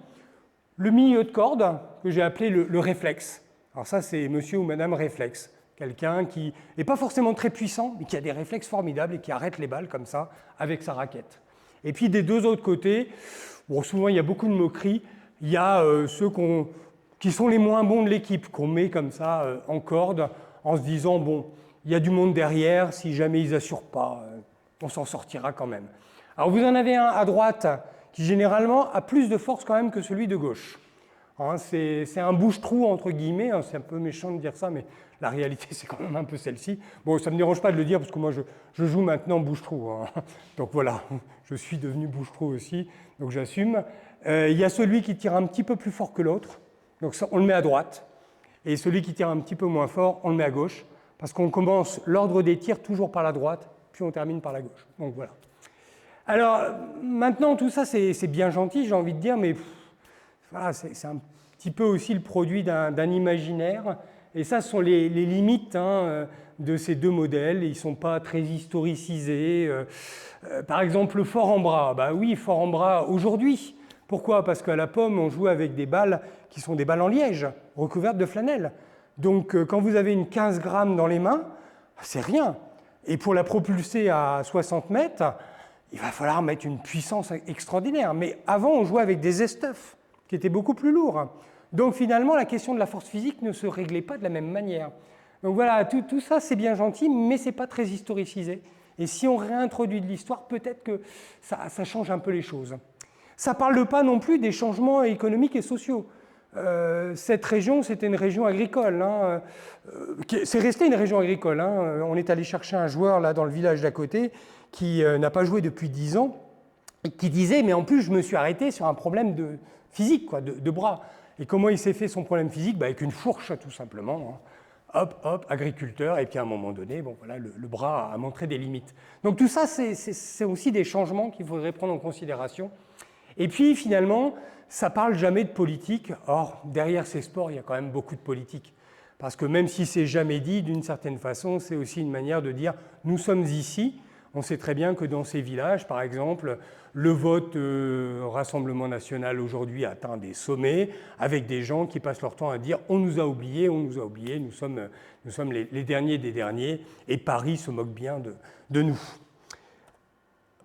le milieu de corde, que j'ai appelé le réflexe. Alors ça, c'est monsieur ou madame réflexe. Quelqu'un qui n'est pas forcément très puissant, mais qui a des réflexes formidables et qui arrête les balles comme ça, avec sa raquette. Et puis des 2 autres côtés, bon, souvent il y a beaucoup de moqueries, il y a ceux qui sont les moins bons de l'équipe, qu'on met comme ça en corde, en se disant, bon, il y a du monde derrière, si jamais ils n'assurent pas, on s'en sortira quand même. Alors vous en avez un à droite, qui généralement a plus de force quand même que celui de gauche. Hein, c'est un bouche-trou, entre guillemets, hein, c'est un peu méchant de dire ça, mais la réalité, c'est quand même un peu celle-ci. Bon, ça ne me dérange pas de le dire, parce que moi, je joue maintenant bouche-trou. Hein. Donc voilà, je suis devenu bouche-trou aussi, donc j'assume. Il y a celui qui tire un petit peu plus fort que l'autre, donc ça, on le met à droite. Et celui qui tire un petit peu moins fort, on le met à gauche, parce qu'on commence l'ordre des tirs toujours par la droite, puis on termine par la gauche. Donc voilà. Alors, maintenant, tout ça, c'est bien gentil, j'ai envie de dire, mais voilà, c'est un petit peu aussi le produit d'un imaginaire. Et ça, ce sont les limites hein, de ces 2 modèles. Ils ne sont pas très historicisés. Par exemple, le fort en bras. Bah oui, fort en bras aujourd'hui. Pourquoi? Parce qu'à la pomme, on joue avec des balles qui sont des balles en liège, recouvertes de flanelle. Donc, quand vous avez une 15 grammes dans les mains, c'est rien. Et pour la propulser à 60 mètres, il va falloir mettre une puissance extraordinaire. Mais avant, on jouait avec des esteufs qui étaient beaucoup plus lourds. Donc finalement, la question de la force physique ne se réglait pas de la même manière. Donc voilà, tout ça, c'est bien gentil, mais ce n'est pas très historicisé. Et si on réintroduit de l'histoire, peut-être que ça change un peu les choses. Ça ne parle pas non plus des changements économiques et sociaux. Cette région, c'était une région agricole. Hein. C'est resté une région agricole. Hein. On est allé chercher un joueur là, dans le village d'à côté qui n'a pas joué depuis 10 ans et qui disait « mais en plus, je me suis arrêté sur un problème physique, quoi, de bras ». Et comment il s'est fait son problème physique? Avec une fourche, tout simplement. Hein. Hop, agriculteur, et puis à un moment donné, bon, voilà, le bras a montré des limites. Donc tout ça, c'est aussi des changements qu'il faudrait prendre en considération. Et puis finalement, ça ne parle jamais de politique. Or, derrière ces sports, il y a quand même beaucoup de politique. Parce que même si c'est jamais dit, d'une certaine façon, c'est aussi une manière de dire « nous sommes ici ». On sait très bien que dans ces villages, par exemple, le vote au Rassemblement national aujourd'hui atteint des sommets, avec des gens qui passent leur temps à dire « on nous a oubliés, nous sommes les derniers des derniers, et Paris se moque bien de nous ».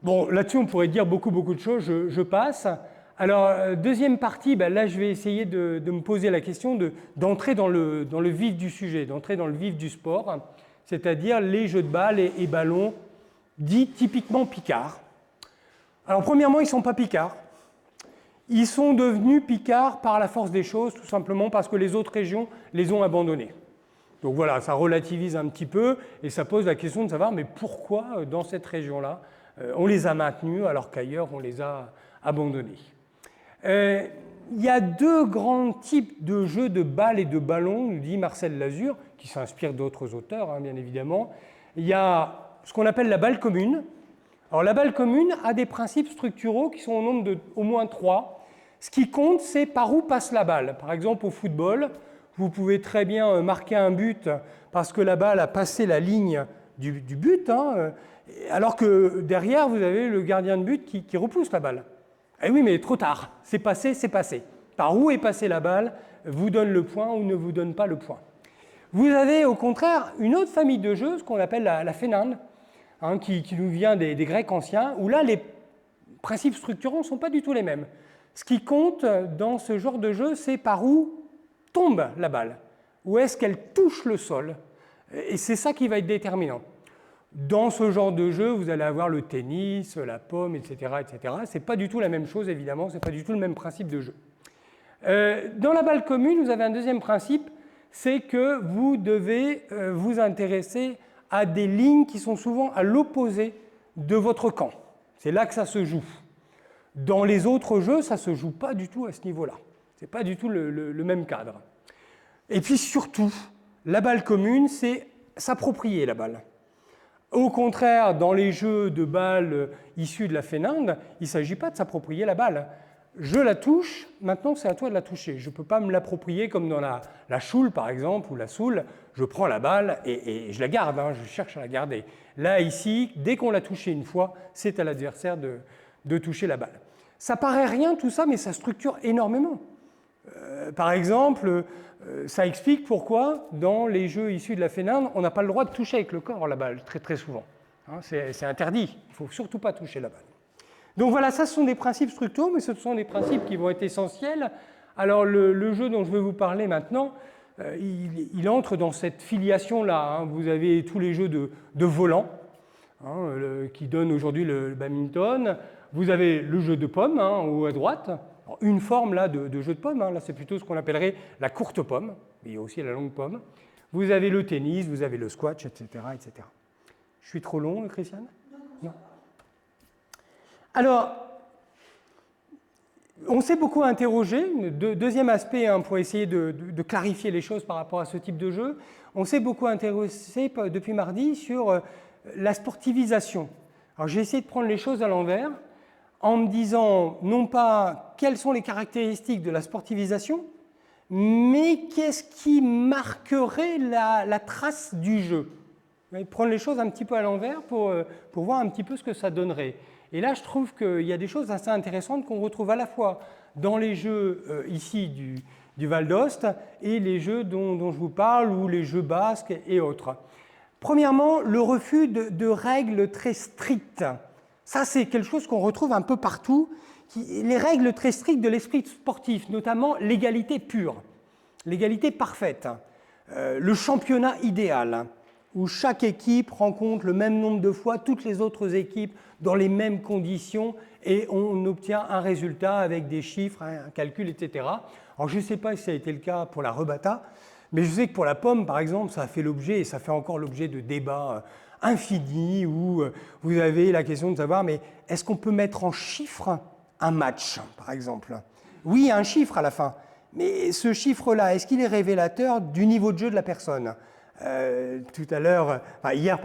Bon, là-dessus, on pourrait dire beaucoup de choses, je passe. Alors, deuxième partie, là, je vais essayer de me poser la question d'entrer dans le vif du sujet, d'entrer dans le vif du sport, c'est-à-dire les jeux de balles et ballons dits typiquement picards. Alors, premièrement, ils ne sont pas picards. Ils sont devenus picards par la force des choses, tout simplement parce que les autres régions les ont abandonnés. Donc voilà, ça relativise un petit peu et ça pose la question de savoir mais pourquoi dans cette région-là, on les a maintenus alors qu'ailleurs on les a abandonnés. Il y a 2 grands types de jeux de balles et de ballons, nous dit Marcel Lazure, qui s'inspire d'autres auteurs, hein, bien évidemment. Il y a ce qu'on appelle la balle commune. Alors la balle commune a des principes structuraux qui sont au nombre d'au moins 3. Ce qui compte, c'est par où passe la balle. Par exemple, au football, vous pouvez très bien marquer un but parce que la balle a passé la ligne du but, hein, alors que derrière, vous avez le gardien de but qui repousse la balle. Eh oui, mais trop tard. C'est passé, c'est passé. Par où est passée la balle vous donne le point ou ne vous donne pas le point. Vous avez au contraire une autre famille de jeux, ce qu'on appelle la fénane, hein, qui nous vient des Grecs anciens, où là, les principes structurants ne sont pas du tout les mêmes. Ce qui compte dans ce genre de jeu, c'est par où tombe la balle. Où est-ce qu'elle touche le sol? Et c'est ça qui va être déterminant. Dans ce genre de jeu, vous allez avoir le tennis, la pomme, etc. etc. Ce n'est pas du tout la même chose, évidemment, ce n'est pas du tout le même principe de jeu. Dans la balle commune, vous avez un deuxième principe, c'est que vous devez vous intéresser à des lignes qui sont souvent à l'opposé de votre camp. C'est là que ça se joue. Dans les autres jeux, ça ne se joue pas du tout à ce niveau-là. Ce n'est pas du tout le même cadre. Et puis surtout, la balle commune, c'est s'approprier la balle. Au contraire, dans les jeux de balles issus de la Féninde, il ne s'agit pas de s'approprier la balle. Je la touche, maintenant c'est à toi de la toucher. Je ne peux pas me l'approprier comme dans la choule par exemple, ou la soule. Je prends la balle et je la garde, je cherche à la garder. Là, ici, dès qu'on l'a touchée une fois, c'est à l'adversaire de toucher la balle. Ça paraît rien tout ça, mais ça structure énormément. Par exemple, ça explique pourquoi, dans les jeux issus de la Féninde, on n'a pas le droit de toucher avec le corps la balle, très très souvent. C'est interdit, il ne faut surtout pas toucher la balle. Donc voilà, ça ce sont des principes structuraux, mais ce sont des principes qui vont être essentiels. Alors le jeu dont je vais vous parler maintenant, il entre dans cette filiation-là. Vous avez tous les jeux de volant, qui donnent aujourd'hui le badminton. Vous avez le jeu de pomme, haut à droite. Alors, une forme là, de jeu de pomme, là c'est plutôt ce qu'on appellerait la courte pomme, mais il y a aussi la longue pomme. Vous avez le tennis, vous avez le squash, etc. etc. Je suis trop long, Christiane ? Non. Alors, on s'est beaucoup interrogé, deuxième aspect pour essayer de clarifier les choses par rapport à ce type de jeu, on s'est beaucoup intéressé depuis mardi sur la sportivisation. Alors j'ai essayé de prendre les choses à l'envers en me disant non pas quelles sont les caractéristiques de la sportivisation, mais qu'est-ce qui marquerait la trace du jeu. Prendre les choses un petit peu à l'envers pour voir un petit peu ce que ça donnerait. Et là, je trouve qu'il y a des choses assez intéressantes qu'on retrouve à la fois dans les jeux ici du Val d'Ost et les jeux dont je vous parle, ou les jeux basques et autres. Premièrement, le refus de règles très strictes. Ça, c'est quelque chose qu'on retrouve un peu partout. Les règles très strictes de l'esprit sportif, notamment l'égalité pure, l'égalité parfaite, le championnat idéal, où chaque équipe rencontre le même nombre de fois toutes les autres équipes dans les mêmes conditions et on obtient un résultat avec des chiffres, un calcul, etc. Alors je ne sais pas si ça a été le cas pour la rebata, mais je sais que pour la pomme, par exemple, ça a fait l'objet, et ça fait encore l'objet de débats infinis, où vous avez la question de savoir, mais est-ce qu'on peut mettre en chiffres un match, par exemple ? Oui, il y a un chiffre à la fin, mais ce chiffre-là, est-ce qu'il est révélateur du niveau de jeu de la personne ? Hier,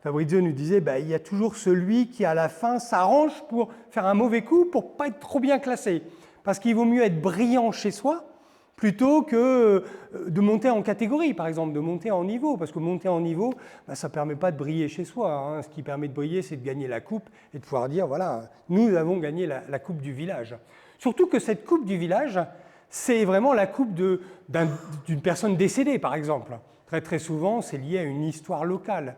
Fabrizio nous disait il y a toujours celui qui, à la fin, s'arrange pour faire un mauvais coup pour ne pas être trop bien classé. Parce qu'il vaut mieux être brillant chez soi plutôt que de monter en catégorie, par exemple, de monter en niveau. Parce que monter en niveau, ça ne permet pas de briller chez soi. Ce qui permet de briller, c'est de gagner la coupe et de pouvoir dire, voilà, nous avons gagné la coupe du village. Surtout que cette coupe du village, c'est vraiment la coupe d'une personne décédée, par exemple. Très, très souvent, c'est lié à une histoire locale.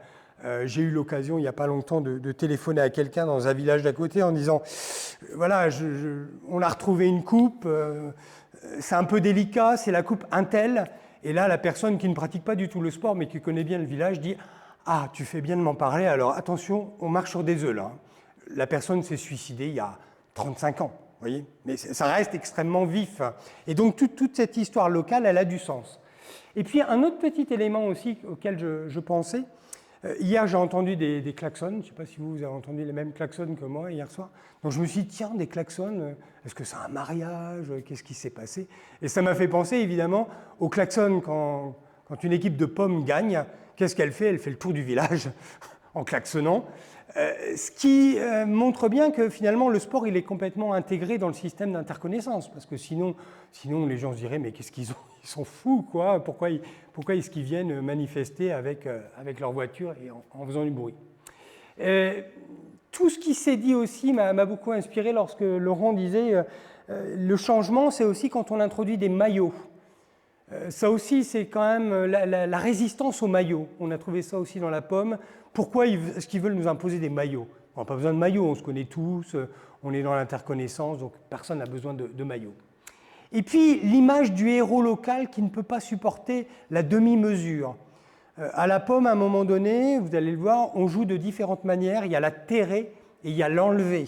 J'ai eu l'occasion, il n'y a pas longtemps, de téléphoner à quelqu'un dans un village d'à côté en disant « Voilà, on a retrouvé une coupe, c'est un peu délicat, c'est la coupe Intel. » Et là, la personne qui ne pratique pas du tout le sport, mais qui connaît bien le village, dit « Ah, tu fais bien de m'en parler, alors attention, on marche sur des œufs là. » La personne s'est suicidée il y a 35 ans, vous voyez, mais ça reste extrêmement vif. Et donc, toute cette histoire locale, elle a du sens. Et puis, un autre petit élément aussi auquel je pensais, hier, j'ai entendu des klaxons, je ne sais pas si vous avez entendu les mêmes klaxons que moi hier soir, donc je me suis dit, tiens, des klaxons, est-ce que c'est un mariage, qu'est-ce qui s'est passé? Et ça m'a fait penser, évidemment, aux klaxons quand une équipe de pommes gagne, qu'est-ce qu'elle fait? Elle fait le tour du village en klaxonnant, ce qui montre bien que finalement le sport il est complètement intégré dans le système d'interconnaissance, parce que sinon les gens se diraient mais qu'est-ce qu'ils ont, ils sont fous quoi, pourquoi est-ce qu'ils viennent manifester avec leur voiture et en faisant du bruit. Tout ce qui s'est dit aussi m'a beaucoup inspiré lorsque Laurent disait le changement c'est aussi quand on introduit des maillots. Ça aussi, c'est quand même la résistance aux maillots. On a trouvé ça aussi dans la pomme. Pourquoi est-ce qu'ils veulent nous imposer des maillots? On n'a pas besoin de maillots, on se connaît tous, on est dans l'interconnaissance, donc personne n'a besoin de maillots. Et puis, l'image du héros local qui ne peut pas supporter la demi-mesure. À la pomme, à un moment donné, vous allez le voir, on joue de différentes manières. Il y a la terrer et il y a l'enlever.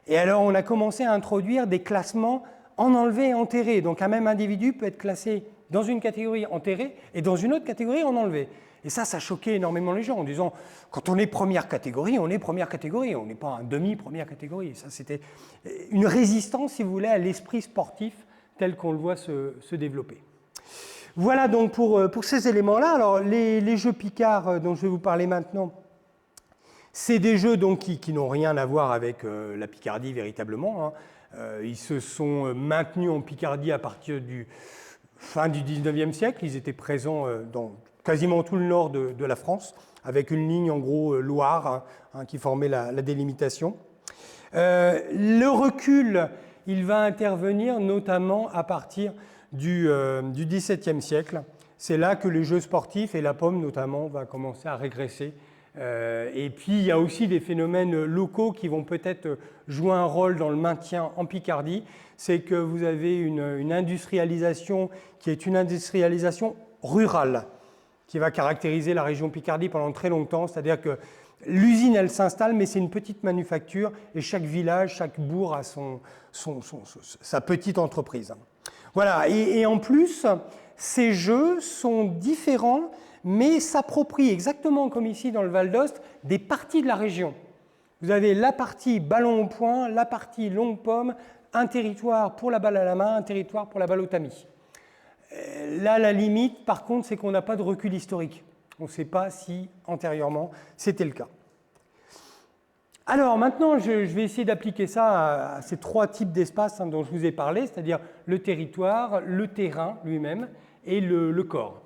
Et alors, on a commencé à introduire des classements en enlevé et enterré. Donc un même individu peut être classé dans une catégorie enterré et dans une autre catégorie en enlevé. Et ça choquait énormément les gens en disant, quand on est première catégorie, on est première catégorie, on n'est pas un demi-première catégorie. Ça, c'était une résistance, si vous voulez, à l'esprit sportif tel qu'on le voit se développer. Voilà donc pour ces éléments-là. Alors, les jeux Picard dont je vais vous parler maintenant, c'est des jeux donc, qui n'ont rien à voir avec la Picardie véritablement, hein. Ils se sont maintenus en Picardie à partir du fin du 19e siècle. Ils étaient présents dans quasiment tout le nord de la France, avec une ligne en gros Loire hein, qui formait la délimitation. Le recul, il va intervenir notamment à partir du XVIIe siècle. C'est là que les jeux sportifs et la pomme notamment va commencer à régresser. Et puis il y a aussi des phénomènes locaux qui vont peut-être jouer un rôle dans le maintien en Picardie. C'est que vous avez une industrialisation qui est une industrialisation rurale, qui va caractériser la région Picardie pendant très longtemps, c'est-à-dire que l'usine, elle s'installe, mais c'est une petite manufacture, et chaque village, chaque bourg a sa petite entreprise. Voilà, et en plus, ces jeux sont différents, mais s'approprient, exactement comme ici dans le Val d'Ost, des parties de la région. Vous avez la partie ballon au poing, la partie longue pomme, un territoire pour la balle à la main, un territoire pour la balle au tamis. Là, la limite, par contre, c'est qu'on n'a pas de recul historique. On ne sait pas si, antérieurement, c'était le cas. Alors, maintenant, je vais essayer d'appliquer ça à ces trois types d'espaces dont je vous ai parlé, c'est-à-dire le territoire, le terrain lui-même et le corps.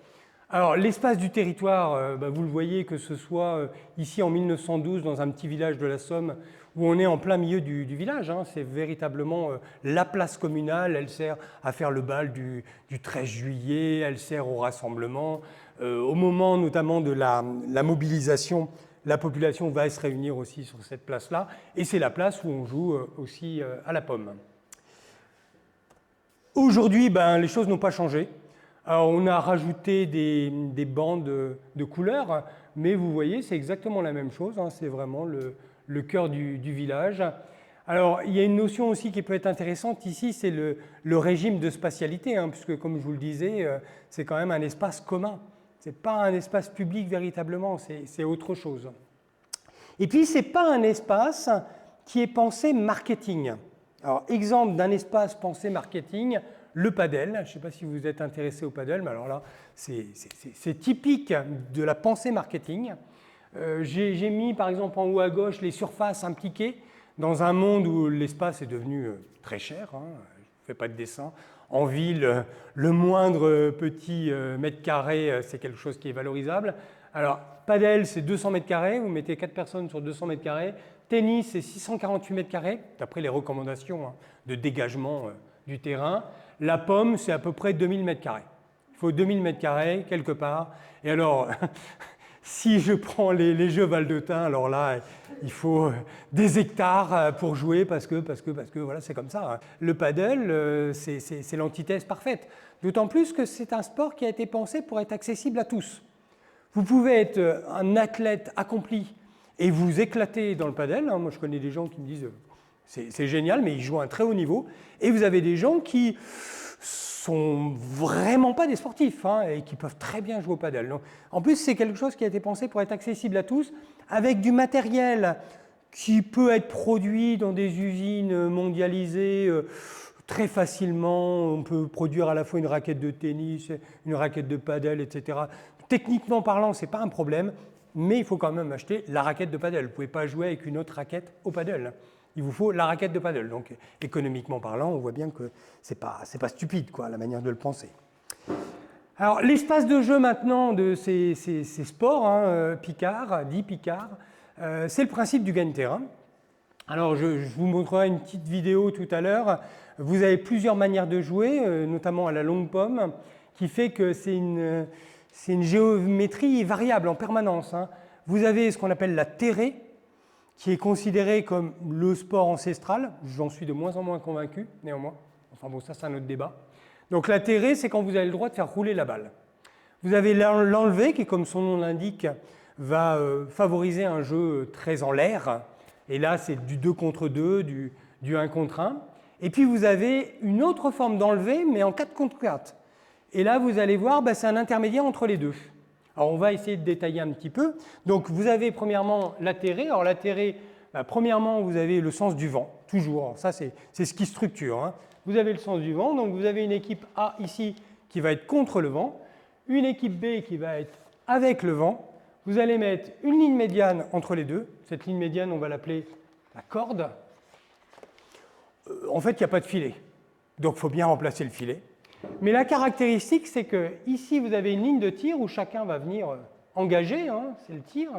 Alors, l'espace du territoire, vous le voyez, que ce soit ici en 1912, dans un petit village de la Somme, où on est en plein milieu du village, hein, c'est véritablement la place communale, elle sert à faire le bal du 13 juillet, elle sert au rassemblement. Au moment notamment de la mobilisation, la population va se réunir aussi sur cette place-là, et c'est la place où on joue aussi à la pomme. Aujourd'hui, les choses n'ont pas changé. Alors, on a rajouté des bandes de couleurs, mais vous voyez, c'est exactement la même chose, hein, c'est vraiment le cœur du village. Alors, il y a une notion aussi qui peut être intéressante ici, c'est le régime de spatialité, hein, puisque comme je vous le disais, c'est quand même un espace commun. Ce n'est pas un espace public véritablement, c'est autre chose. Et puis, ce n'est pas un espace qui est pensé marketing. Alors, exemple d'un espace pensé marketing, le padel. Je ne sais pas si vous êtes intéressé au padel, mais alors là, c'est typique de la pensée marketing. J'ai mis, par exemple, en haut à gauche, les surfaces impliquées dans un monde où l'espace est devenu très cher. Hein, je ne fais pas de dessin. En ville, le moindre petit mètre carré, c'est quelque chose qui est valorisable. Alors, padel, c'est 200 mètres carrés. Vous mettez 4 personnes sur 200 mètres carrés. Tennis, c'est 648 mètres carrés, d'après les recommandations de dégagement du terrain. La pomme, c'est à peu près 2000 mètres carrés. Il faut 2000 mètres carrés quelque part. Et alors, si je prends les jeux Val-de-Thun, alors là, il faut des hectares pour jouer parce que voilà, c'est comme ça. Le paddle, c'est l'antithèse parfaite. D'autant plus que c'est un sport qui a été pensé pour être accessible à tous. Vous pouvez être un athlète accompli et vous éclater dans le paddle. Moi, je connais des gens qui me disent c'est génial, mais ils jouent à un très haut niveau. Et vous avez des gens qui sont vraiment pas des sportifs et qui peuvent très bien jouer au paddle. Donc, en plus, c'est quelque chose qui a été pensé pour être accessible à tous, avec du matériel qui peut être produit dans des usines mondialisées très facilement. On peut produire à la fois une raquette de tennis, une raquette de paddle, etc. Techniquement parlant, ce n'est pas un problème, mais il faut quand même acheter la raquette de paddle. Vous ne pouvez pas jouer avec une autre raquette au paddle. Il vous faut la raquette de paddle. Donc, économiquement parlant, on voit bien que ce n'est pas stupide, quoi, la manière de le penser. Alors, l'espace de jeu maintenant de ces sports, Picard, dit Picard, c'est le principe du gagne-terrain. Alors, je vous montrerai une petite vidéo tout à l'heure. Vous avez plusieurs manières de jouer, notamment à la longue pomme, qui fait que c'est une géométrie variable en permanence. Vous avez ce qu'on appelle la terrée, qui est considéré comme le sport ancestral. J'en suis de moins en moins convaincu, néanmoins. Enfin bon, ça c'est un autre débat. Donc la terrée, c'est quand vous avez le droit de faire rouler la balle. Vous avez l'enlevé, qui, comme son nom l'indique, va favoriser un jeu très en l'air. Et là, c'est du 2 contre 2, du 1 contre 1. Et puis vous avez une autre forme d'enlevé, mais en 4 contre 4. Et là, vous allez voir, c'est un intermédiaire entre les deux. Alors on va essayer de détailler un petit peu. Donc vous avez premièrement l'atterré. Alors l'atterré, premièrement, vous avez le sens du vent, toujours. Alors, ça, c'est ce qui structure. Hein. Vous avez le sens du vent, donc vous avez une équipe A ici qui va être contre le vent, une équipe B qui va être avec le vent. Vous allez mettre une ligne médiane entre les deux. Cette ligne médiane, on va l'appeler la corde. En fait, il n'y a pas de filet, donc il faut bien remplacer le filet. Mais la caractéristique, c'est que ici, vous avez une ligne de tir où chacun va venir engager, hein, c'est le tir.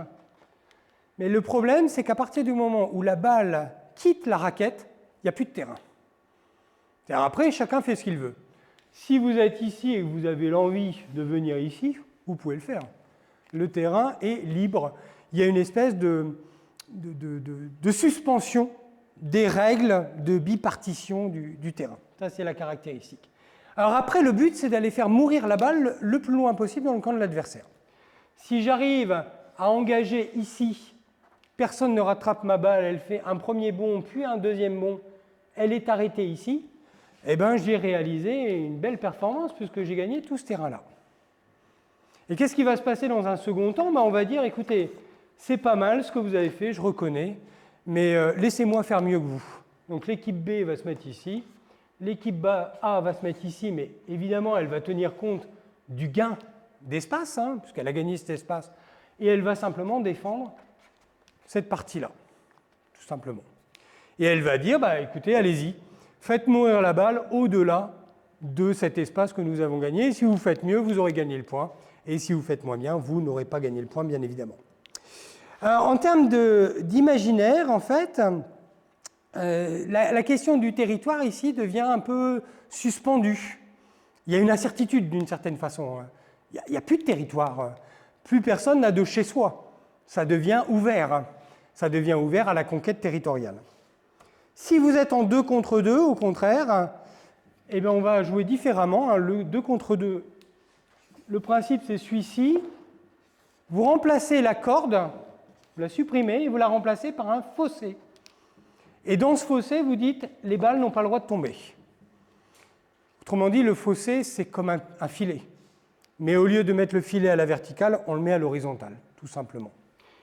Mais le problème, c'est qu'à partir du moment où la balle quitte la raquette, il n'y a plus de terrain. Après, chacun fait ce qu'il veut. Si vous êtes ici et que vous avez l'envie de venir ici, vous pouvez le faire. Le terrain est libre. Il y a une espèce de suspension des règles de bipartition du terrain. Ça, c'est la caractéristique. Alors après, le but, c'est d'aller faire mourir la balle le plus loin possible dans le camp de l'adversaire. Si j'arrive à engager ici, personne ne rattrape ma balle, elle fait un premier bond, puis un deuxième bond, elle est arrêtée ici, eh bien, j'ai réalisé une belle performance puisque j'ai gagné tout ce terrain-là. Et qu'est-ce qui va se passer dans un second temps? On va dire, écoutez, c'est pas mal ce que vous avez fait, je reconnais, mais laissez-moi faire mieux que vous. Donc l'équipe B va se mettre ici, l'équipe A va se mettre ici, mais évidemment, elle va tenir compte du gain d'espace, hein, puisqu'elle a gagné cet espace, et elle va simplement défendre cette partie-là, tout simplement. Et elle va dire, écoutez, allez-y, faites mourir la balle au-delà de cet espace que nous avons gagné. Et si vous faites mieux, vous aurez gagné le point. Et si vous faites moins bien, vous n'aurez pas gagné le point, bien évidemment. En termes d'imaginaire, en fait, la question du territoire ici devient un peu suspendue. Il y a une incertitude d'une certaine façon. Il n'y a plus de territoire. Plus personne n'a de chez soi. Ça devient ouvert. Ça devient ouvert à la conquête territoriale. Si vous êtes en 2 contre 2, au contraire, eh bien on va jouer différemment. Le 2 contre 2, le principe c'est celui-ci. Vous remplacez la corde, vous la supprimez et vous la remplacez par un fossé. Et dans ce fossé, vous dites, les balles n'ont pas le droit de tomber. Autrement dit, le fossé, c'est comme un filet. Mais au lieu de mettre le filet à la verticale, on le met à l'horizontale, tout simplement.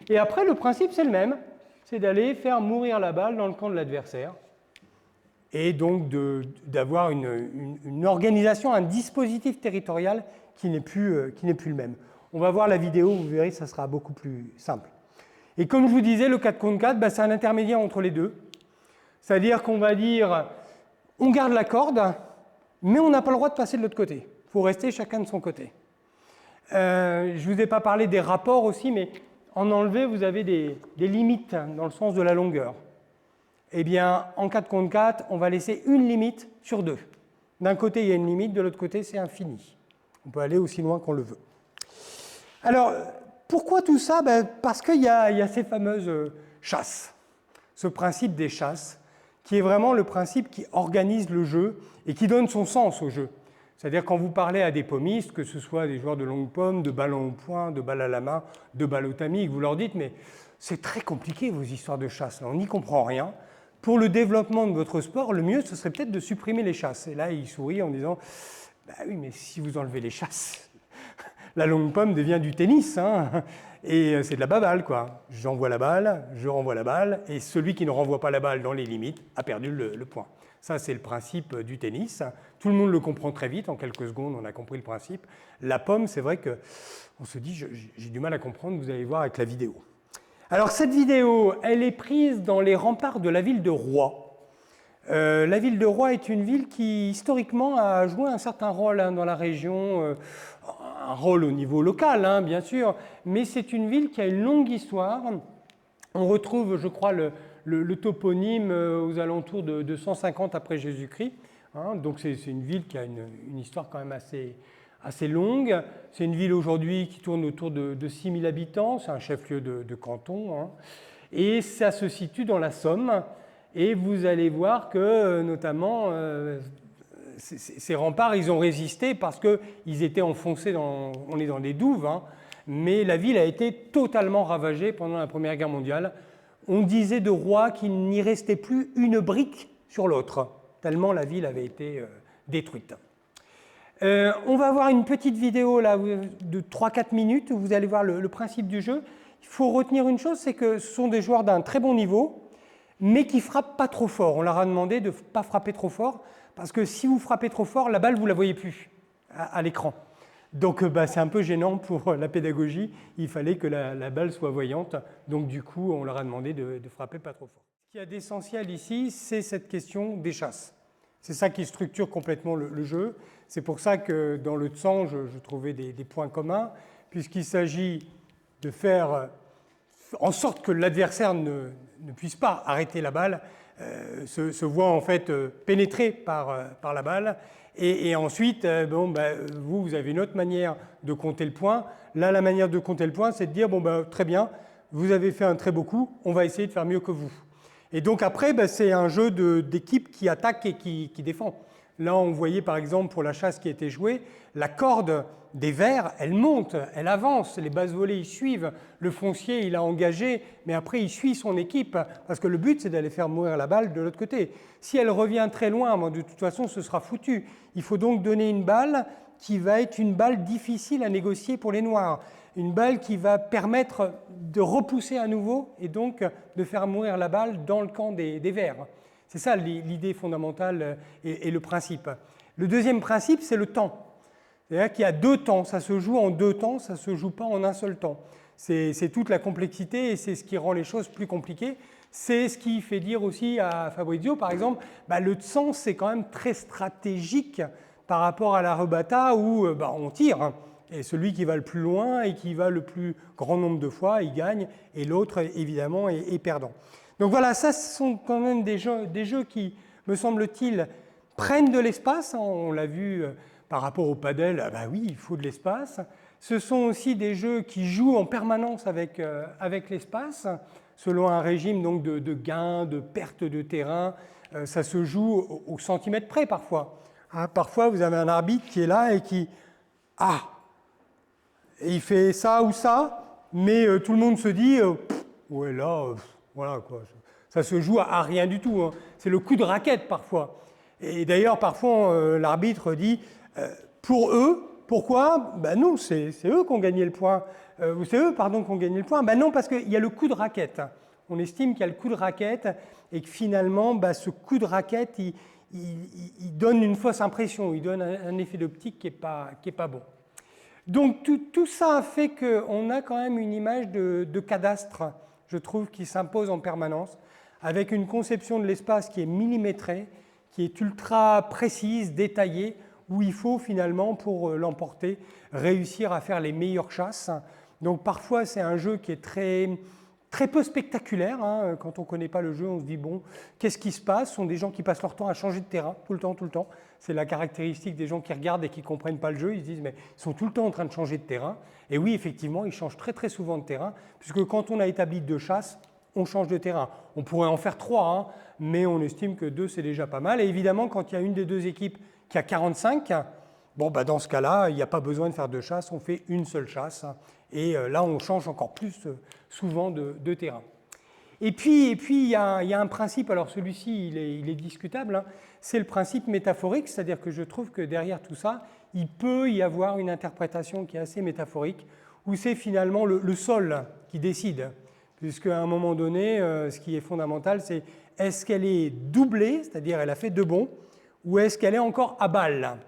Et après, le principe, c'est le même. C'est d'aller faire mourir la balle dans le camp de l'adversaire. Et donc d'avoir une organisation, un dispositif territorial qui n'est plus le même. On va voir la vidéo, vous verrez, ça sera beaucoup plus simple. Et comme je vous disais, le 4 contre 4, c'est un intermédiaire entre les deux. C'est-à-dire qu'on va dire, on garde la corde, mais on n'a pas le droit de passer de l'autre côté. Il faut rester chacun de son côté. Je ne vous ai pas parlé des rapports aussi, mais en enlevé, vous avez des limites dans le sens de la longueur. Eh bien, en 4 contre 4, on va laisser une limite sur 2. D'un côté, il y a une limite, de l'autre côté, c'est infini. On peut aller aussi loin qu'on le veut. Alors, pourquoi tout ça? Parce qu'il y a ces fameuses chasses, ce principe des chasses, qui est vraiment le principe qui organise le jeu et qui donne son sens au jeu. C'est-à-dire quand vous parlez à des pommistes, que ce soit des joueurs de longue pomme, de ballon au poing, de balle à la main, de balle au tamis, que vous leur dites, mais c'est très compliqué vos histoires de chasse, là, on n'y comprend rien. Pour le développement de votre sport, le mieux, ce serait peut-être de supprimer les chasses. Et là, il sourit en disant, oui, mais si vous enlevez les chasses, la longue pomme devient du tennis, hein, et c'est de la baballe, quoi. J'envoie la balle, je renvoie la balle, et celui qui ne renvoie pas la balle dans les limites a perdu le point. Ça, c'est le principe du tennis. Tout le monde le comprend très vite. En quelques secondes, on a compris le principe. La pomme, c'est vrai qu'on se dit, j'ai du mal à comprendre, vous allez voir avec la vidéo. Alors, cette vidéo, elle est prise dans les remparts de la ville de Roye. La ville de Roye est une ville qui, historiquement, a joué un certain rôle dans la région, un rôle au niveau local, bien sûr, mais c'est une ville qui a une longue histoire. On retrouve, je crois, le toponyme aux alentours de 150 après Jésus-Christ. Donc c'est une ville qui a une histoire quand même assez longue. C'est une ville aujourd'hui qui tourne autour de 6000 habitants. C'est un chef-lieu de canton. Et ça se situe dans la Somme. Et vous allez voir que, notamment, ces remparts, ils ont résisté parce qu'ils étaient enfoncés on est dans des douves, mais la ville a été totalement ravagée pendant la Première Guerre mondiale. On disait de Roye qu'il n'y restait plus une brique sur l'autre. tellement la ville avait été détruite. On va voir une petite vidéo là, de 3-4 minutes où vous allez voir le principe du jeu. Il faut retenir une chose, c'est que ce sont des joueurs d'un très bon niveau, mais qui ne frappent pas trop fort. On leur a demandé de ne pas frapper trop fort, parce que si vous frappez trop fort, la balle, vous ne la voyez plus à l'écran. Donc c'est un peu gênant pour la pédagogie. Il fallait que la balle soit voyante. Donc du coup, on leur a demandé de frapper pas trop fort. Ce qu'il y a d'essentiel ici, c'est cette question des chasses. C'est ça qui structure complètement le jeu. C'est pour ça que dans le Tsang, je trouvais des points communs, puisqu'il s'agit de faire en sorte que l'adversaire ne puisse pas arrêter la balle, se voit en fait pénétré par la balle. Et ensuite, vous avez une autre manière de compter le point. Là, la manière de compter le point, c'est de dire, très bien, vous avez fait un très beau coup, on va essayer de faire mieux que vous. Et donc après, c'est un jeu d'équipe qui attaque et qui défend. Là, on voyait par exemple pour la chasse qui a été jouée, la corde des vers, elle monte, elle avance, les bases volées, ils suivent, le foncier, il a engagé, mais après, il suit son équipe, parce que le but, c'est d'aller faire mourir la balle de l'autre côté. Si elle revient très loin, de toute façon, ce sera foutu. Il faut donc donner une balle qui va être une balle difficile à négocier pour les noirs, une balle qui va permettre de repousser à nouveau, et donc de faire mourir la balle dans le camp des verts. C'est ça l'idée fondamentale et le principe. Le deuxième principe, c'est le temps. C'est-à-dire qu'il y a deux temps, ça se joue en deux temps, ça ne se joue pas en un seul temps. C'est toute la complexité et c'est ce qui rend les choses plus compliquées. C'est ce qui fait dire aussi à Fabrizio, par exemple, le Tsang, c'est quand même très stratégique par rapport à la rebata où on tire. Et celui qui va le plus loin et qui va le plus grand nombre de fois, il gagne, et l'autre, évidemment, est perdant. Donc voilà, ça, ce sont quand même des jeux qui, me semble-t-il, prennent de l'espace. On l'a vu par rapport au padel, oui, il faut de l'espace. Ce sont aussi des jeux qui jouent en permanence avec l'espace, selon un régime donc, de gain, de perte de terrain. Ça se joue au centimètre près parfois. Parfois, vous avez un arbitre qui est là et qui... et il fait ça ou ça, mais tout le monde se dit, ouais là, voilà quoi. Ça se joue à rien du tout. C'est le coup de raquette parfois. Et d'ailleurs, parfois, l'arbitre dit, pour eux, pourquoi? Non, c'est eux qui ont gagné le point. Ou c'est eux, pardon, qui ont gagné le point. Non, parce qu'il y a le coup de raquette. On estime qu'il y a le coup de raquette et que finalement, ce coup de raquette, il donne une fausse impression. Il donne un effet d'optique qui est pas bon. Donc tout ça a fait qu'on a quand même une image de cadastre, je trouve, qui s'impose en permanence, avec une conception de l'espace qui est millimétrée, qui est ultra précise, détaillée, où il faut finalement, pour l'emporter, réussir à faire les meilleures chasses. Donc parfois, c'est un jeu qui est très peu spectaculaire. Quand on ne connaît pas le jeu, on se dit, qu'est-ce qui se passe? Ce sont des gens qui passent leur temps à changer de terrain, tout le temps. C'est la caractéristique des gens qui regardent et qui ne comprennent pas le jeu. Ils se disent, mais ils sont tout le temps en train de changer de terrain. Et oui, effectivement, ils changent très souvent de terrain, puisque quand on a établi 2 chasses, on change de terrain. On pourrait en faire 3, mais on estime que 2, c'est déjà pas mal. Et évidemment, quand il y a une des 2 équipes qui a 45, dans ce cas-là, il n'y a pas besoin de faire 2 chasses, on fait une seule chasse. Et là, on change encore plus souvent de terrain. Et puis, il y a un principe, alors celui-ci, il est discutable, c'est le principe métaphorique, c'est-à-dire que je trouve que derrière tout ça, il peut y avoir une interprétation qui est assez métaphorique, où c'est finalement le sol qui décide. Puisqu'à un moment donné, ce qui est fondamental, c'est est-ce qu'elle est doublée, c'est-à-dire elle a fait 2 bonds, ou est-ce qu'elle est encore à balle?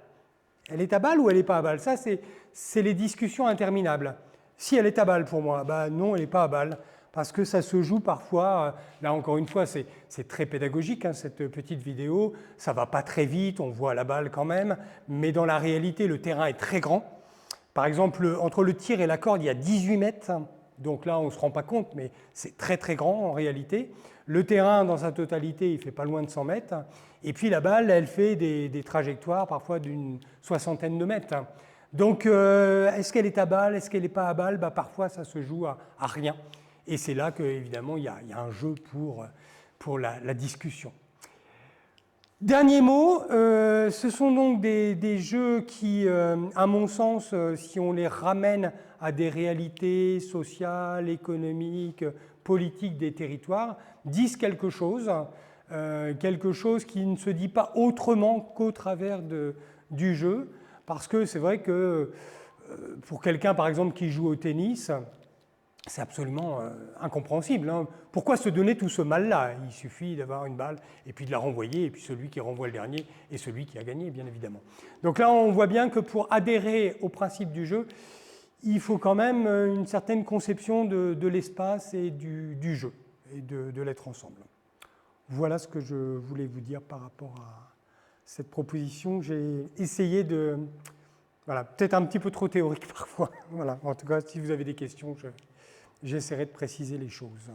Elle est à balle ou elle n'est pas à balle? Ça, c'est les discussions interminables. Si elle est à balle pour moi, non, elle n'est pas à balle, parce que ça se joue parfois, là encore une fois, c'est très pédagogique, cette petite vidéo, ça ne va pas très vite, on voit la balle quand même, mais dans la réalité, le terrain est très grand. Par exemple, entre le tir et la corde, il y a 18 mètres, donc là, on ne se rend pas compte, mais c'est très grand en réalité. Le terrain, dans sa totalité, il fait pas loin de 100 mètres. Et puis la balle, elle fait des trajectoires parfois d'une 60aine de mètres. Donc, est-ce qu'elle est à balle? Est-ce qu'elle n'est pas à balle? Parfois, ça se joue à rien. Et c'est là qu'évidemment, il y a un jeu pour la discussion. Dernier mot, ce sont donc des jeux qui, à mon sens, si on les ramène à des réalités sociales, économiques, politiques des territoires, disent quelque chose. quelque chose qui ne se dit pas autrement qu'au travers du jeu, parce que c'est vrai que pour quelqu'un, par exemple, qui joue au tennis, c'est absolument incompréhensible. Hein. Pourquoi se donner tout ce mal-là? Il suffit d'avoir une balle et puis de la renvoyer, et puis celui qui renvoie le dernier est celui qui a gagné, bien évidemment. Donc là, on voit bien que pour adhérer au principe du jeu, il faut quand même une certaine conception de l'espace et du jeu, et de l'être ensemble. Voilà ce que je voulais vous dire par rapport à cette proposition. J'ai essayé de... Voilà, peut-être un petit peu trop théorique parfois. Voilà. En tout cas, si vous avez des questions, j'essaierai de préciser les choses.